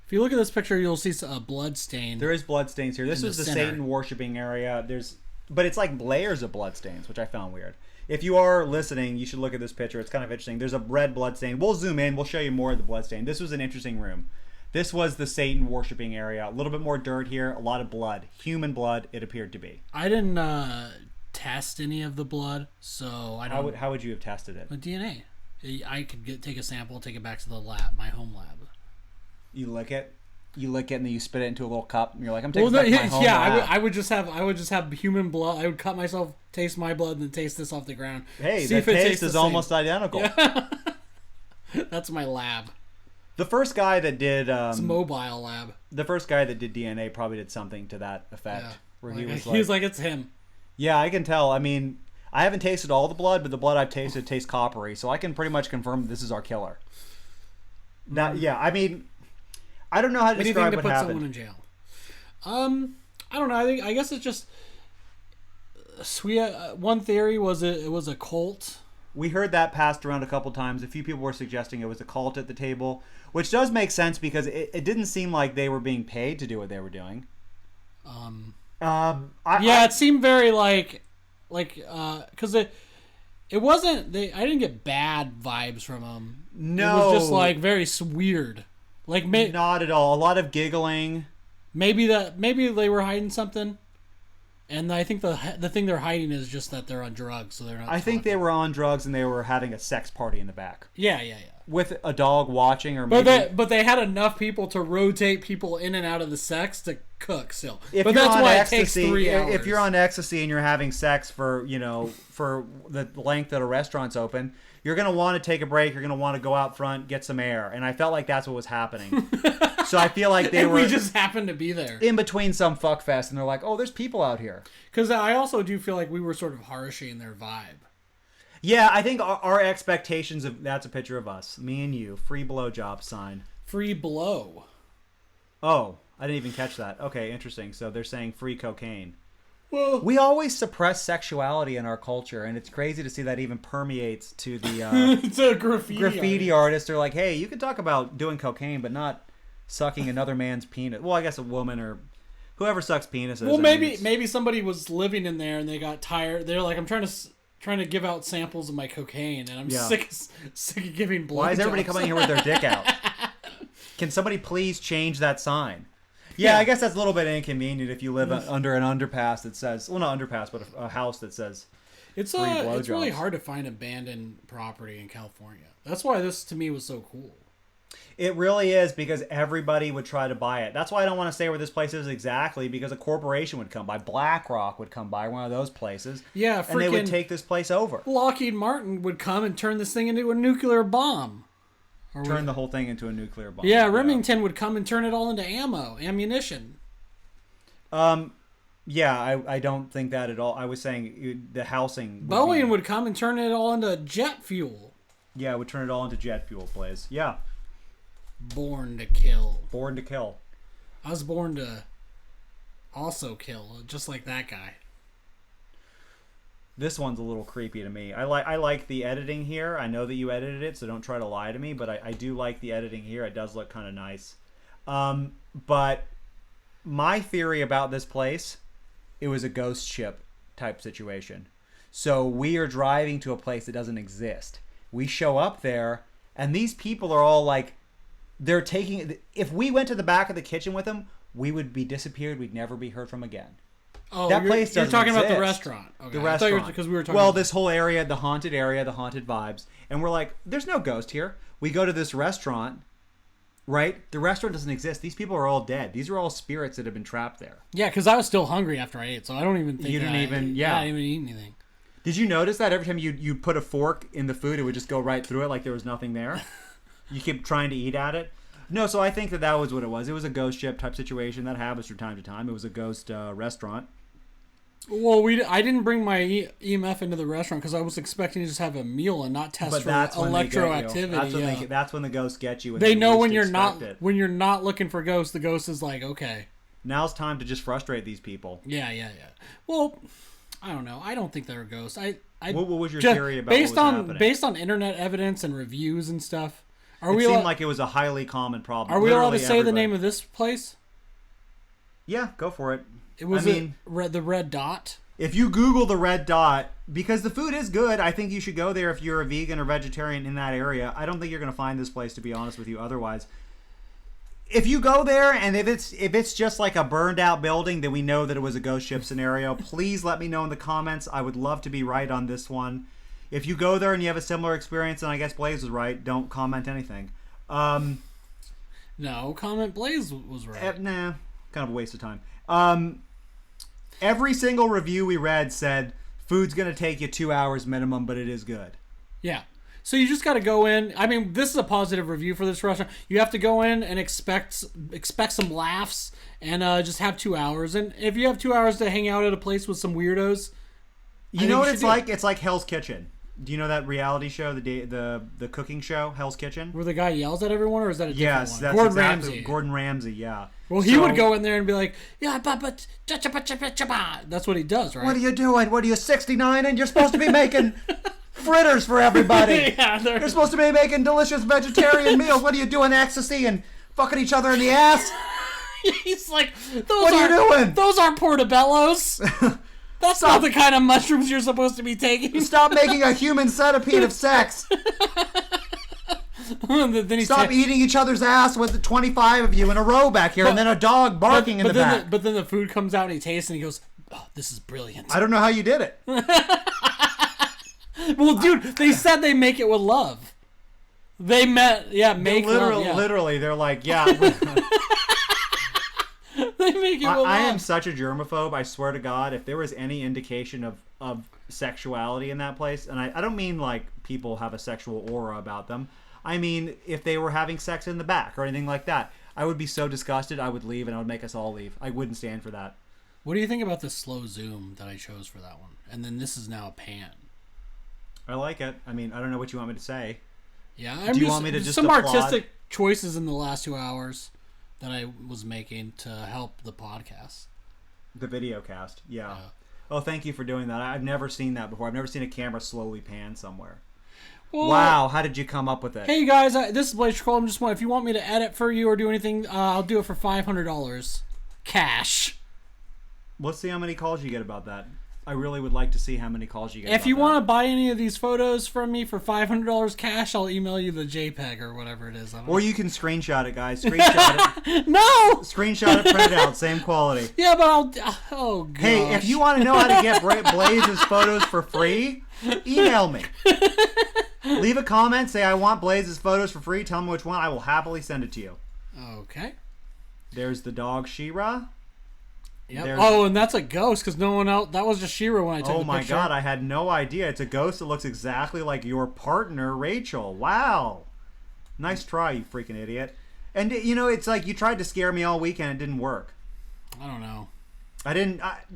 If you look at this picture, you'll see a blood stain. There is blood stains here. This was the Satan worshipping area. But it's like layers of blood stains, which I found weird. If you are listening, you should look at this picture. It's kind of interesting. There's a red blood stain. We'll zoom in. We'll show you more of the blood stain. This was an interesting room. This was the Satan worshipping area. A little bit more dirt here. A lot of blood. Human blood, it appeared to be. I didn't test any of the blood, so I don't... How would you have tested it? With DNA. I could take a sample, take it back to the lab, my home lab. You lick it, and then you spit it into a little cup, and you're like, I'm taking it back to my home lab. I would just have human blood. I would cut myself, taste my blood, and then taste this off the ground. Hey, the taste is almost identical. Yeah. That's my lab. The first guy that did... it's a mobile lab. The first guy that did DNA probably did something to that effect. Yeah. Where he was like, it's him. Yeah, I can tell. I mean, I haven't tasted all the blood, but the blood I've tasted tastes coppery, so I can pretty much confirm this is our killer. Now, yeah, I mean... I don't know how to describe what happened. Anything to put someone in jail. I don't know. I guess it's just... one theory was it was a cult. We heard that passed around a couple times. A few people were suggesting it was a cult at the table, which does make sense because it didn't seem like they were being paid to do what they were doing. It seemed very because it wasn't. I didn't get bad vibes from them. No, it was just like very weird. Like not at all. A lot of giggling. Maybe they were hiding something. And I think the thing they're hiding is just that they're on drugs, so they're not. I think they were on drugs and they were having a sex party in the back. Yeah. with a dog watching, or maybe... But they had enough people to rotate people in and out of the sex to cook still. If but you're that's on why ecstasy, it takes 3 hours. If you're on ecstasy and you're having sex for the length that a restaurant's open, you're going to want to take a break. You're going to want to go out front, get some air. And I felt like that's what was happening. So I feel like we just happened to be there. In between some fuck fest, and they're like, oh, there's people out here. Because I also do feel like we were sort of harshing their vibe. Yeah, I think our expectations of... That's a picture of us. Me and you. Free blowjob sign. Free blow. Oh, I didn't even catch that. Okay, interesting. So they're saying free cocaine. Well, we always suppress sexuality in our culture, and it's crazy to see that even permeates to the it's a graffiti artist. They're like, hey, you can talk about doing cocaine, but not sucking another man's penis. Well, I guess a woman or whoever sucks penises. Well, maybe somebody was living in there and they got tired. They're like, I'm trying to give out samples of my cocaine, and I'm sick of giving blowjobs. Why is everybody coming here with their dick out? Can somebody please change that sign? Yeah, I guess that's a little bit inconvenient if you live under an underpass that says... Well, not underpass, but a house that says it's really hard to find abandoned property in California. That's why this, to me, was so cool. It really is, because everybody would try to buy it. That's why I don't want to say where this place is exactly, because a corporation would come by. BlackRock would come by, one of those places. Yeah, and they would take this place over. Lockheed Martin would come and turn this thing into a nuclear bomb. Turn the whole thing into a nuclear bomb. Yeah, Remington would come and turn it all into ammunition. Yeah, I don't think that at all. I was saying the housing... Boeing would come and turn it all into jet fuel. Yeah, it would turn it all into jet fuel, please. Yeah. Born to kill. Born to kill. I was born to also kill, just like that guy. This one's a little creepy to me. I like the editing here. I know that you edited it, so don't try to lie to me, but I do like the editing here. It does look kind of nice. But my theory about this place, it was a ghost ship type situation. So we are driving to a place that doesn't exist. We show up there, and these people are all like, they're taking... If we went to the back of the kitchen with them, we would be disappeared. We'd never be heard from again. Oh, that place you're talking about the restaurant. Okay. The restaurant. Because we were talking about this whole area, the haunted vibes. And we're like, there's no ghost here. We go to this restaurant, right? The restaurant doesn't exist. These people are all dead. These are all spirits that have been trapped there. Yeah, because I was still hungry after I ate, so I don't even think I didn't even eat anything. Did you notice that every time you put a fork in the food, it would just go right through it like there was nothing there? You keep trying to eat at it? No, so I think that was what it was. It was a ghost ship type situation that happens from time to time. It was a ghost restaurant. Well, I didn't bring my EMF into the restaurant because I was expecting to just have a meal and not test for electroactivity. That's when the ghosts get you. They know when you're not looking for ghosts. The ghost is like, okay, now's time to just frustrate these people. Yeah. Well, I don't know. I don't think they're ghosts. What was your theory about what was happening? Based on internet evidence and reviews and stuff? It seemed like it was a highly common problem. Are we allowed to say the name of this place? Yeah, go for it. It was the Red Dot. If you Google the Red Dot, because the food is good, I think you should go there if you're a vegan or vegetarian in that area. I don't think you're going to find this place, to be honest with you, otherwise. If you go there and if it's just like a burned out building, then we know that it was a ghost ship scenario. Please let me know in the comments. I would love to be right on this one. If you go there and you have a similar experience, and I guess Blaze was right, don't comment anything. No, comment Blaze was right. Nah, kind of a waste of time. Every single review we read said food's going to take you 2 hours minimum, but it is good. Yeah. So you just got to go in. I mean, this is a positive review for this restaurant. You have to go in and expect some laughs and just have 2 hours. And if you have 2 hours to hang out at a place with some weirdos, you know what it's like? It's like Hell's Kitchen. Do you know that reality show, the cooking show, Hell's Kitchen? Where the guy yells at everyone, or is that a different one? Yes, that's Gordon Ramsay. Gordon Ramsay, yeah. Well, he would go in there and be like, yeah, that's what he does, right? What are you doing? What are you, 69 and you're supposed to be making fritters for everybody? Yeah, you're supposed to be making delicious vegetarian meals. What are you doing, ecstasy and fucking each other in the ass? He's like, what are you doing? Those aren't portobellos. That's not the kind of mushrooms you're supposed to be taking. Stop making a human centipede of sex. Stop eating each other's ass with the 25 of you in a row back here, and then a dog barking in the back. But then the food comes out and he tastes and he goes, oh, this is brilliant. I don't know how you did it. Well, dude, they said they make it with love. They met, make literally, love, yeah. literally, they're like, yeah. They make it I am such a germaphobe. I swear to God, if there was any indication of sexuality in that place, and I don't mean like people have a sexual aura about them. I mean, if they were having sex in the back or anything like that, I would be so disgusted. I would leave, and I would make us all leave. I wouldn't stand for that. What do you think about the slow zoom that I chose for that one? And then this is now a pan. I like it. I mean, I don't know what you want me to say. Yeah, do you want me to just some applaud? Artistic choices in the last 2 hours that I was making to help the podcast. The video cast, yeah. Oh, thank you for doing that. I've never seen that before. I've never seen a camera slowly pan somewhere. Well, wow, how did you come up with it? Hey guys, this is Blaze Troll. I'm just wondering if you want me to edit for you or do anything, I'll do it for $500 cash. Let's see how many calls you get about that. I really would like to see how many calls you get. If you want to buy any of these photos from me for $500 cash, I'll email you the JPEG or whatever it is. Or you can screenshot it, guys. Screenshot it. No! Screenshot it, print it out, same quality. Yeah, but I'll... Oh, gosh. Hey, if you want to know how to get Blaze's photos for free, email me. Leave a comment, say I want Blaze's photos for free. Tell me which one. I will happily send it to you. Okay. There's the dog She-Ra. Yep. Oh, and that's a ghost because no one else. That was just She-Ra when I took the picture. Oh my God, I had no idea. It's a ghost that looks exactly like your partner, Rachel. Wow. Nice try, you freaking idiot. And, you know, it's like you tried to scare me all weekend. It didn't work. I don't know.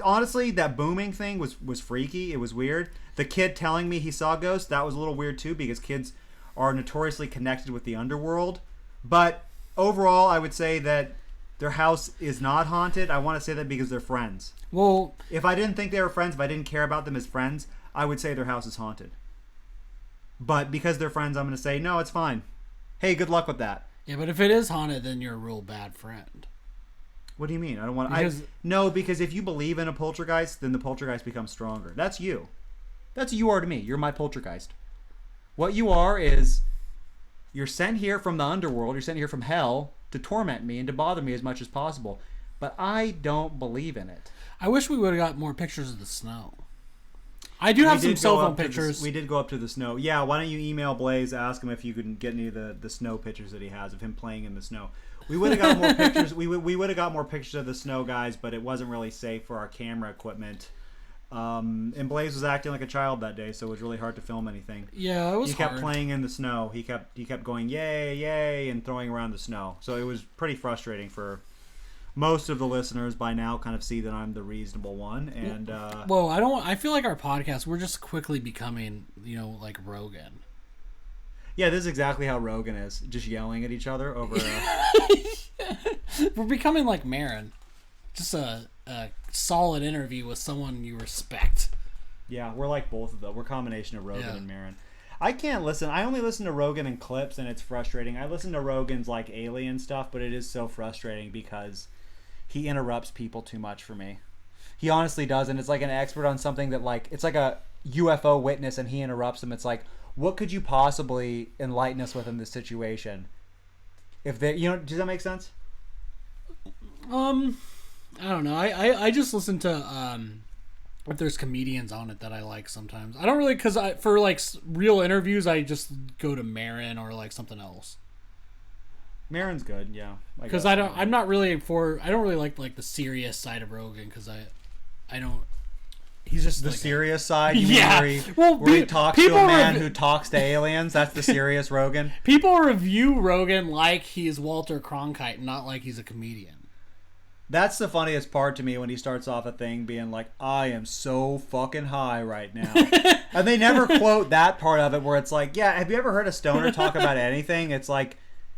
Honestly, that booming thing was freaky. It was weird. The kid telling me he saw ghosts, that was a little weird too because kids are notoriously connected with the underworld. But overall, I would say that their house is not haunted. I want to say that because they're friends. Well, if I didn't think they were friends, if I didn't care about them as friends, I would say their house is haunted. But because they're friends, I'm going to say, no, it's fine. Hey, good luck with that. Yeah, but if it is haunted, then you're a real bad friend. What do you mean? I don't want to... No, because if you believe in a poltergeist, then the poltergeist becomes stronger. That's you. That's what you are to me. You're my poltergeist. What you are is... You're sent here from the underworld. You're sent here from hell to torment me and to bother me as much as possible. But I don't believe in it. I wish we would have got more pictures of the snow. I do have some cell phone pictures. We did go up to the snow. Yeah, why don't you email Blaze, ask him if you can get any of the snow pictures that he has of him playing in the snow. We would have got more pictures. We would have got more pictures of the snow, guys, but it wasn't really safe for our camera equipment. And Blaze was acting like a child that day, so it was really hard to film anything. Yeah, it was hard. He kept playing in the snow. He kept going yay, yay, and throwing around the snow. So it was pretty frustrating for most of the listeners. By now kind of see that I'm the reasonable one. And well, I feel like our podcast, we're just quickly becoming, like Rogan. Yeah, this is exactly how Rogan is, just yelling at each other over. We're becoming like Marin, just a solid interview with someone you respect. Yeah, we're like both of them. We're a combination of Rogan and Marin. I can't listen. I only listen to Rogan in clips, and it's frustrating. I listen to Rogan's like alien stuff, but it is so frustrating because he interrupts people too much for me. He honestly does, and it's like an expert on something that like it's like a UFO witness, and he interrupts them. It's like, what could you possibly enlighten us with in this situation? If they, does that make sense? I don't know. I just listen to if there's comedians on it that I like sometimes. I don't really, because for like real interviews I just go to Marin or like something else. Marin's good, yeah. Because I don't really like the serious side of Rogan because I don't. He's just the like serious side. You yeah. mean where he talks to a man who talks to aliens. That's the serious Rogan. People review Rogan like he's Walter Cronkite, not like he's a comedian. That's the funniest part to me when he starts off a thing being like, I am so fucking high right now. And they never quote that part of it where it's like, yeah, have you ever heard a stoner talk about anything? It's like,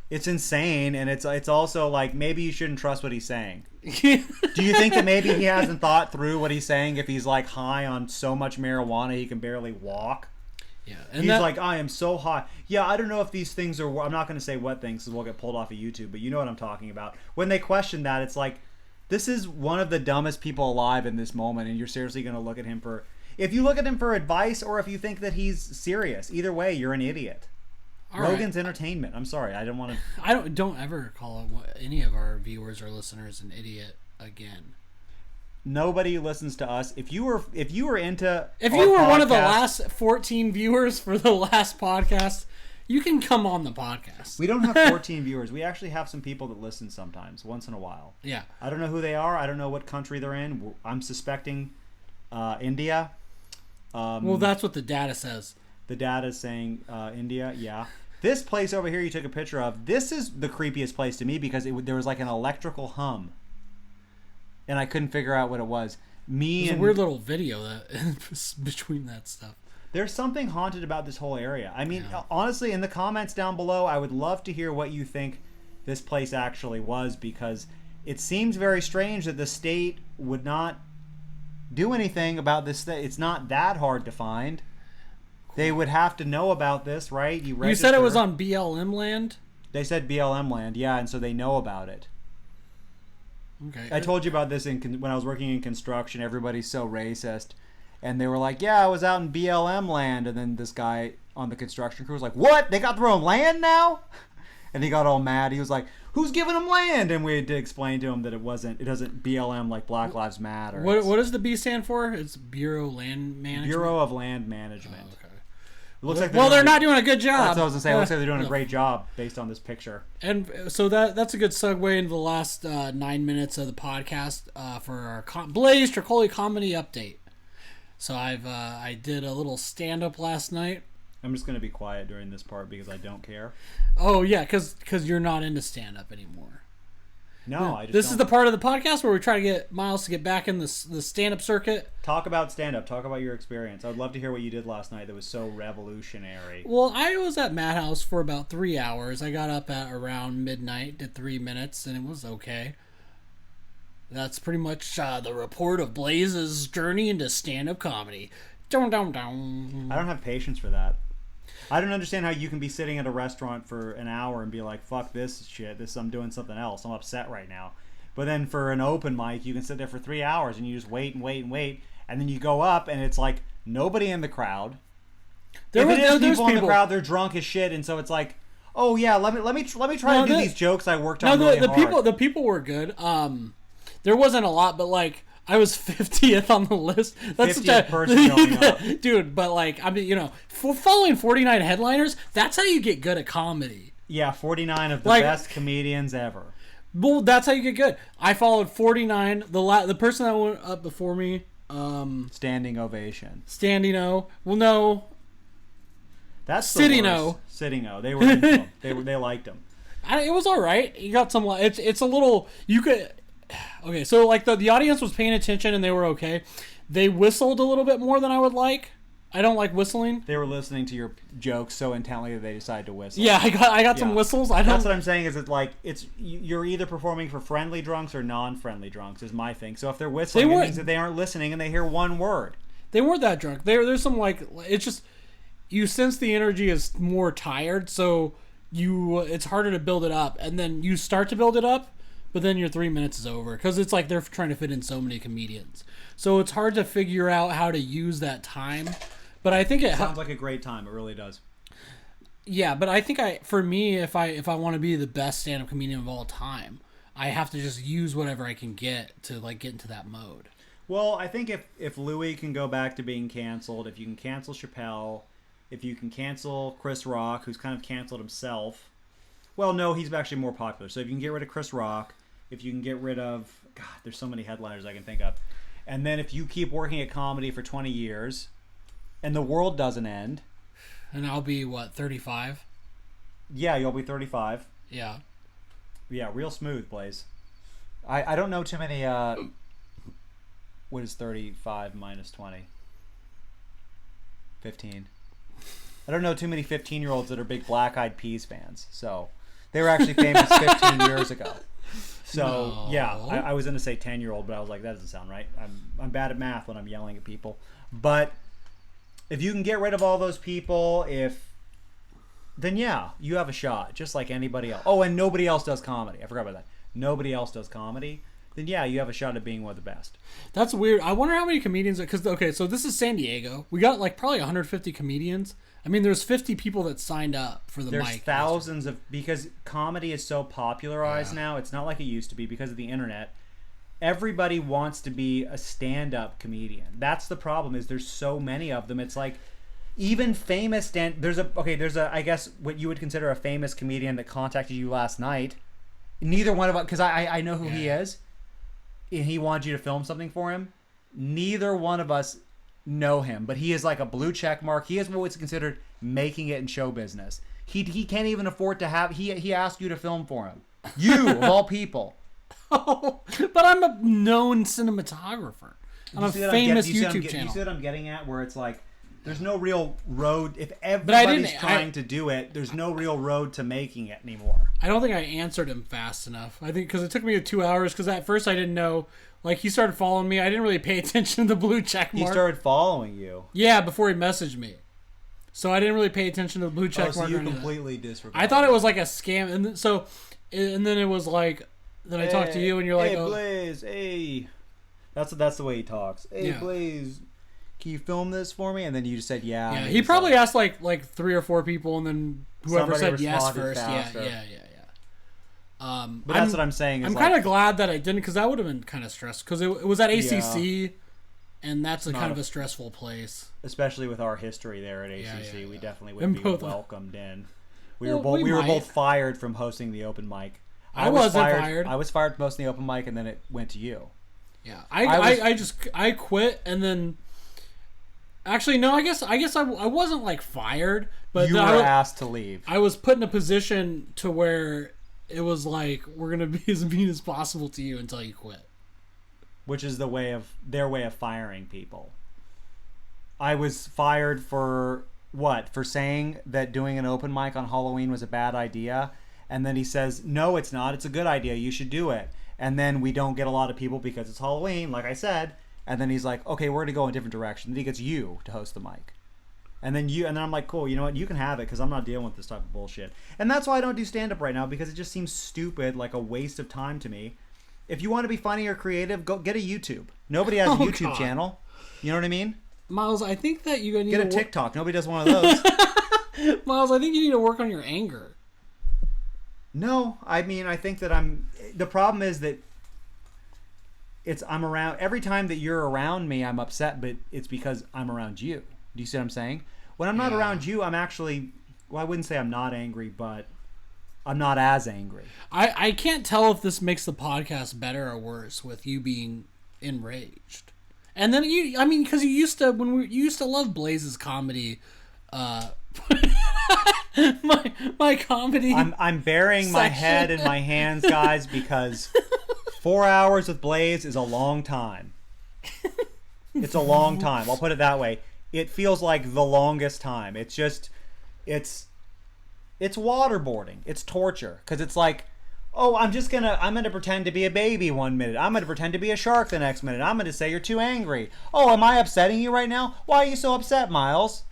it's insane, and it's also like, maybe you shouldn't trust what he's saying. Do you think that maybe he hasn't thought through what he's saying if he's like high on so much marijuana he can barely walk? Yeah, and he's like, I am so high. Yeah, I don't know if these things are... I'm not going to say what things because we'll get pulled off of YouTube, but you know what I'm talking about. When they question that, it's like, this is one of the dumbest people alive in this moment, and you're seriously going to look at him for... If you look at him for advice or if you think that he's serious, either way, you're an idiot. All Rogan's right. Entertainment. I'm sorry, I don't want to... I don't ever call any of our viewers or listeners an idiot again. Nobody listens to us. If you were into... If you were one of the last 14 viewers for the last podcast, You can come on the podcast. We don't have 14 viewers. We actually have some people that listen sometimes, once in a while. Yeah. I don't know who they are. I don't know what country they're in. I'm suspecting India. Well, that's what the data says. The data is saying India, yeah. This place over here you took a picture of, this is the creepiest place to me because there was like an electrical hum. And I couldn't figure out what it was. There's a weird little video that between that stuff. There's something haunted about this whole area. I mean, honestly, in the comments down below, I would love to hear what you think this place actually was, because it seems very strange that the state would not do anything about this. It's not that hard to find. They would have to know about this, right? You said it was on BLM land? They said BLM land, yeah, and so they know about it. Okay. I told you about this when I was working in construction. Everybody's so racist. And they were like, yeah, I was out in BLM land. And then this guy on the construction crew was like, what? They got their own land now? And he got all mad. He was like, who's giving them land? And we had to explain to him that it doesn't BLM like Black Lives Matter. What does the B stand for? It's Bureau Land Management? Bureau of Land Management. Oh, okay. It looks like they're not doing a good job. That's what I was going to say. It looks like they're doing a great job based on this picture. And so that's a good segue into the last 9 minutes of the podcast for our Blaze Tricoli comedy update. So I did a little stand-up last night. I'm just going to be quiet during this part because I don't care. Oh, yeah, because you're not into stand-up anymore. No, I just This is the part of the podcast where we try to get Miles to get back in the stand-up circuit. Talk about stand-up. Talk about your experience. I would love to hear what you did last night that was so revolutionary. Well, I was at Madhouse for about 3 hours. I got up at around midnight, did 3 minutes, and it was okay. That's pretty much the report of Blaze's journey into stand-up comedy. Down, down, down. I don't have patience for that. I don't understand how you can be sitting at a restaurant for an hour and be like, fuck this shit. I'm doing something else. I'm upset right now. But then for an open mic, you can sit there for 3 hours and you just wait and wait and wait. And then you go up and it's like nobody in the crowd. There is people in the crowd, they're drunk as shit. And so it's like, oh yeah, let me try to do these jokes I worked on really hard. The people were good. There wasn't a lot, but like I was 50th on the list. That's 50th person going up. Dude, but like I mean, for following 49 headliners, that's how you get good at comedy. Yeah, 49 of the best comedians ever. Well, that's how you get good. I followed 49. The person that went up before me. Standing ovation. Standing O. Well, no. That's Sitting O. Sitting O. They were into him. They liked him. It was all right. You got some. It's a little. You could. Okay, so like the audience was paying attention and they were okay. They whistled a little bit more than I would like. I don't like whistling. They were listening to your jokes so intently that they decided to whistle. Yeah, I got some whistles. That's what I'm saying. Is you're either performing for friendly drunks or non-friendly drunks is my thing. So if they're whistling, it means that they aren't listening and they hear one word. They weren't that drunk. There's some like it's just you sense the energy is more tired, so it's harder to build it up, and then you start to build it up. But then your 3 minutes is over because it's like they're trying to fit in so many comedians. So it's hard to figure out how to use that time. But I think it sounds like a great time. It really does. Yeah, but I think for me, if I want to be the best stand-up comedian of all time, I have to just use whatever I can get to like get into that mode. Well, I think if Louis can go back to being canceled, if you can cancel Chappelle, if you can cancel Chris Rock, who's kind of canceled himself. Well, no, he's actually more popular. So if you can get rid of Chris Rock, if you can get rid of... God, there's so many headliners I can think of. And then if you keep working at comedy for 20 years, and the world doesn't end... And I'll be, 35? Yeah, you'll be 35. Yeah. Yeah, real smooth, Blaze. I don't know too many... what is 35 minus 20? 15. I don't know too many 15-year-olds that are big Black Eyed Peas fans, so... They were actually famous 15 years ago. So, yeah, I was going to say 10-year-old, but I was like, that doesn't sound right. I'm bad at math when I'm yelling at people. But if you can get rid of all those people, then yeah, you have a shot, just like anybody else. Oh, and nobody else does comedy. I forgot about that. Nobody else does comedy. Then yeah, you have a shot at being one of the best. That's weird. I wonder how many comedians... Because, okay, so this is San Diego. We got like probably 150 comedians. I mean, there's 50 people that signed up for the mic. There's thousands of... Because comedy is so popularized now, it's not like it used to be because of the internet. Everybody wants to be a stand-up comedian. That's the problem, is there's so many of them. It's like even famous there's a I guess what you would consider a famous comedian that contacted you last night. Neither one of us, because I know who he is, and he wanted you to film something for him. Neither one of us know him, but he is like a blue check mark. He is what's considered making it in show business. He can't even afford to have. He asked you to film for him. You of all people. Oh, but I'm a known cinematographer. I'm a famous YouTube channel. You see what I'm getting at? Where it's like, there's no real road. If everybody's trying to do it, there's no real road to making it anymore. I don't think I answered him fast enough. I think because it took me 2 hours. Because at first I didn't know. Like, he started following me. I didn't really pay attention to the blue check mark. He started following you. Yeah, before he messaged me. So I didn't really pay attention to the blue check mark. So you completely disregarded. I thought it was like a scam, and then it was like. Then I talked to you, and you're like, "Hey, Blaze, hey." That's the way he talks. Hey, yeah. Blaze, can you film this for me? And then you just said, "Yeah." Yeah, he probably asked like 3 or 4 people, and then whoever said yes first. Faster. Yeah. But that's what I'm saying. I'm kind of glad that I didn't, because that would have been kind of stressed. Because it was at ACC, and that's kind of a stressful place. Especially with our history there at ACC, we definitely would be welcomed in. We were both fired from hosting the open mic. I wasn't fired. I was fired from hosting the open mic, and then it went to you. Yeah, I quit, and then actually no, I guess I wasn't like fired, but you were asked to leave. I was put in a position to where it was like, we're gonna be as mean as possible to you until you quit. Which is their way of firing people. I was fired for what? For saying that doing an open mic on Halloween was a bad idea. And then he says, "No, it's not. It's a good idea. You should do it." And then we don't get a lot of people because it's Halloween, like I said. And then he's like, "Okay, we're going to go in a different direction." Then he gets you to host the mic. And then I'm like, "Cool, you know what? You can have it, because I'm not dealing with this type of bullshit." And that's why I don't do stand-up right now, because it just seems stupid, like a waste of time to me. If you want to be funny or creative, go get a YouTube. Nobody has a YouTube channel. You know what I mean? Miles, I think that you need to get a TikTok. Nobody does one of those. Miles, I think you need to work on your anger. No, I mean, I think that the problem is that I'm around, every time that you're around me, I'm upset, but it's because I'm around you. Do you see what I'm saying? When I'm not around you, I'm actually, well, I wouldn't say I'm not angry, but I'm not as angry. I can't tell if this makes the podcast better or worse with you being enraged. And then because you used to love Blaze's comedy, my comedy. I'm burying my head in my hands, guys, because 4 hours with Blaze is a long time. It's a long time. I'll put it that way. It feels like the longest time. It's waterboarding. It's torture, because it's like, oh, I'm gonna pretend to be a baby 1 minute. I'm gonna pretend to be a shark the next minute. I'm gonna say you're too angry. Oh, am I upsetting you right now? Why are you so upset, Miles?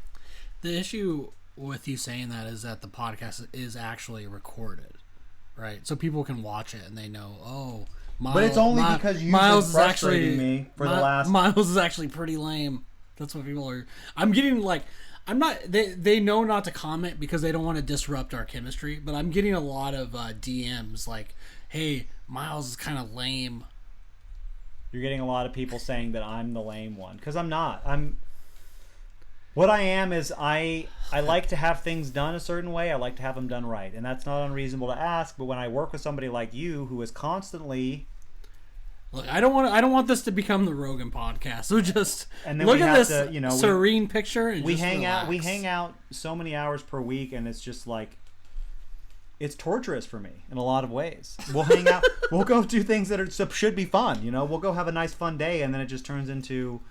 The issue with you saying that is that the podcast is actually recorded, right? So people can watch it and they know, oh, Miles, but it's only because you've been frustrating me for the last... Miles is actually pretty lame. That's what people are... I'm getting like... I'm not... They know not to comment because they don't want to disrupt our chemistry, but I'm getting a lot of DMs like, hey, Miles is kind of lame. You're getting a lot of people saying that I'm the lame one, because I'm not. What I am is I like to have things done a certain way. I like to have them done right. And that's not unreasonable to ask. But when I work with somebody like you who is constantly... Look, I don't want this to become the Rogan podcast. So just look at this serene picture and we just hang relax. out. We hang out so many hours per week, and it's just like, it's torturous for me in a lot of ways. We'll hang out. We'll go do things that should be fun. We'll go have a nice fun day, and then it just turns into...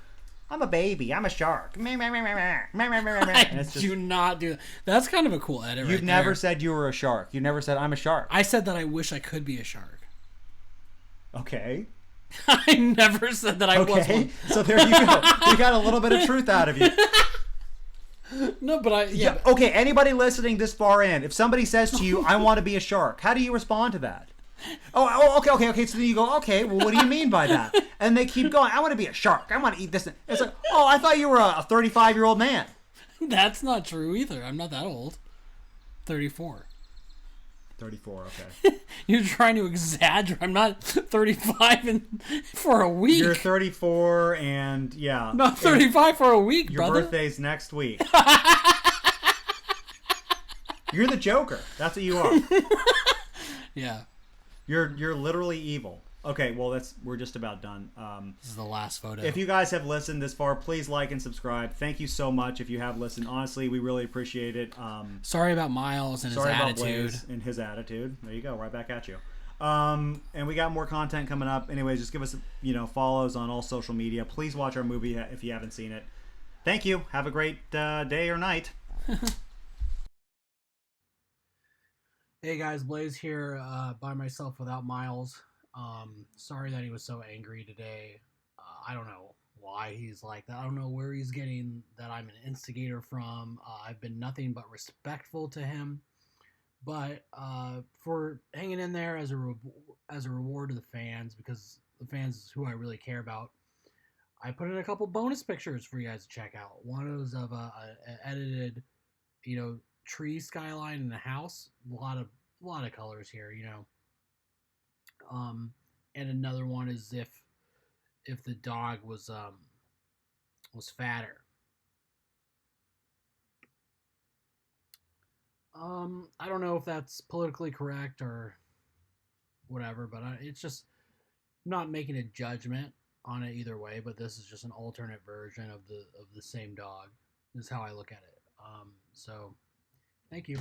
I'm a baby. I'm a shark. And it's just, do not do that. That's kind of a cool edit. You've never said you were a shark. You never said I'm a shark. I said that I wish I could be a shark. Okay. I never said that I was one. So there you go. You got a little bit of truth out of you. No, but yeah. Okay, anybody listening this far in, if somebody says to you, I want to be a shark, how do you respond to that? Oh, okay. So then you go, okay, well, what do you mean by that? And they keep going, I want to be a shark. I want to eat this. It's like, oh, I thought you were a 35-year-old man. That's not true either. I'm not that old. 34. 34. Okay. You're trying to exaggerate. I'm not 35 for a week. You're 34, and yeah. Not 35 for a week, your brother. birthday's next week. You're the Joker. That's what you are. Yeah. You're literally evil. Okay, well we're just about done. This is the last photo. If you guys have listened this far, please like and subscribe. Thank you so much if you have listened. Honestly, we really appreciate it. Sorry about Miles and his attitude. Blaze and his attitude. There you go, right back at you. And we got more content coming up. Anyways, just give us follows on all social media. Please watch our movie if you haven't seen it. Thank you. Have a great day or night. Hey guys, Blaze here by myself without Miles. Sorry that he was so angry today. I don't know why he's like that. I don't know where he's getting that I'm an instigator from. I've been nothing but respectful to him. But for hanging in there as a reward to the fans, because the fans is who I really care about, I put in a couple bonus pictures for you guys to check out. One was of an edited, tree skyline in a house. A lot of colors here, and another one is if the dog was fatter. I don't know if that's politically correct or whatever, but it's just not making a judgment on it either way. But this is just an alternate version of the same dog. This is how I look at it. So, thank you.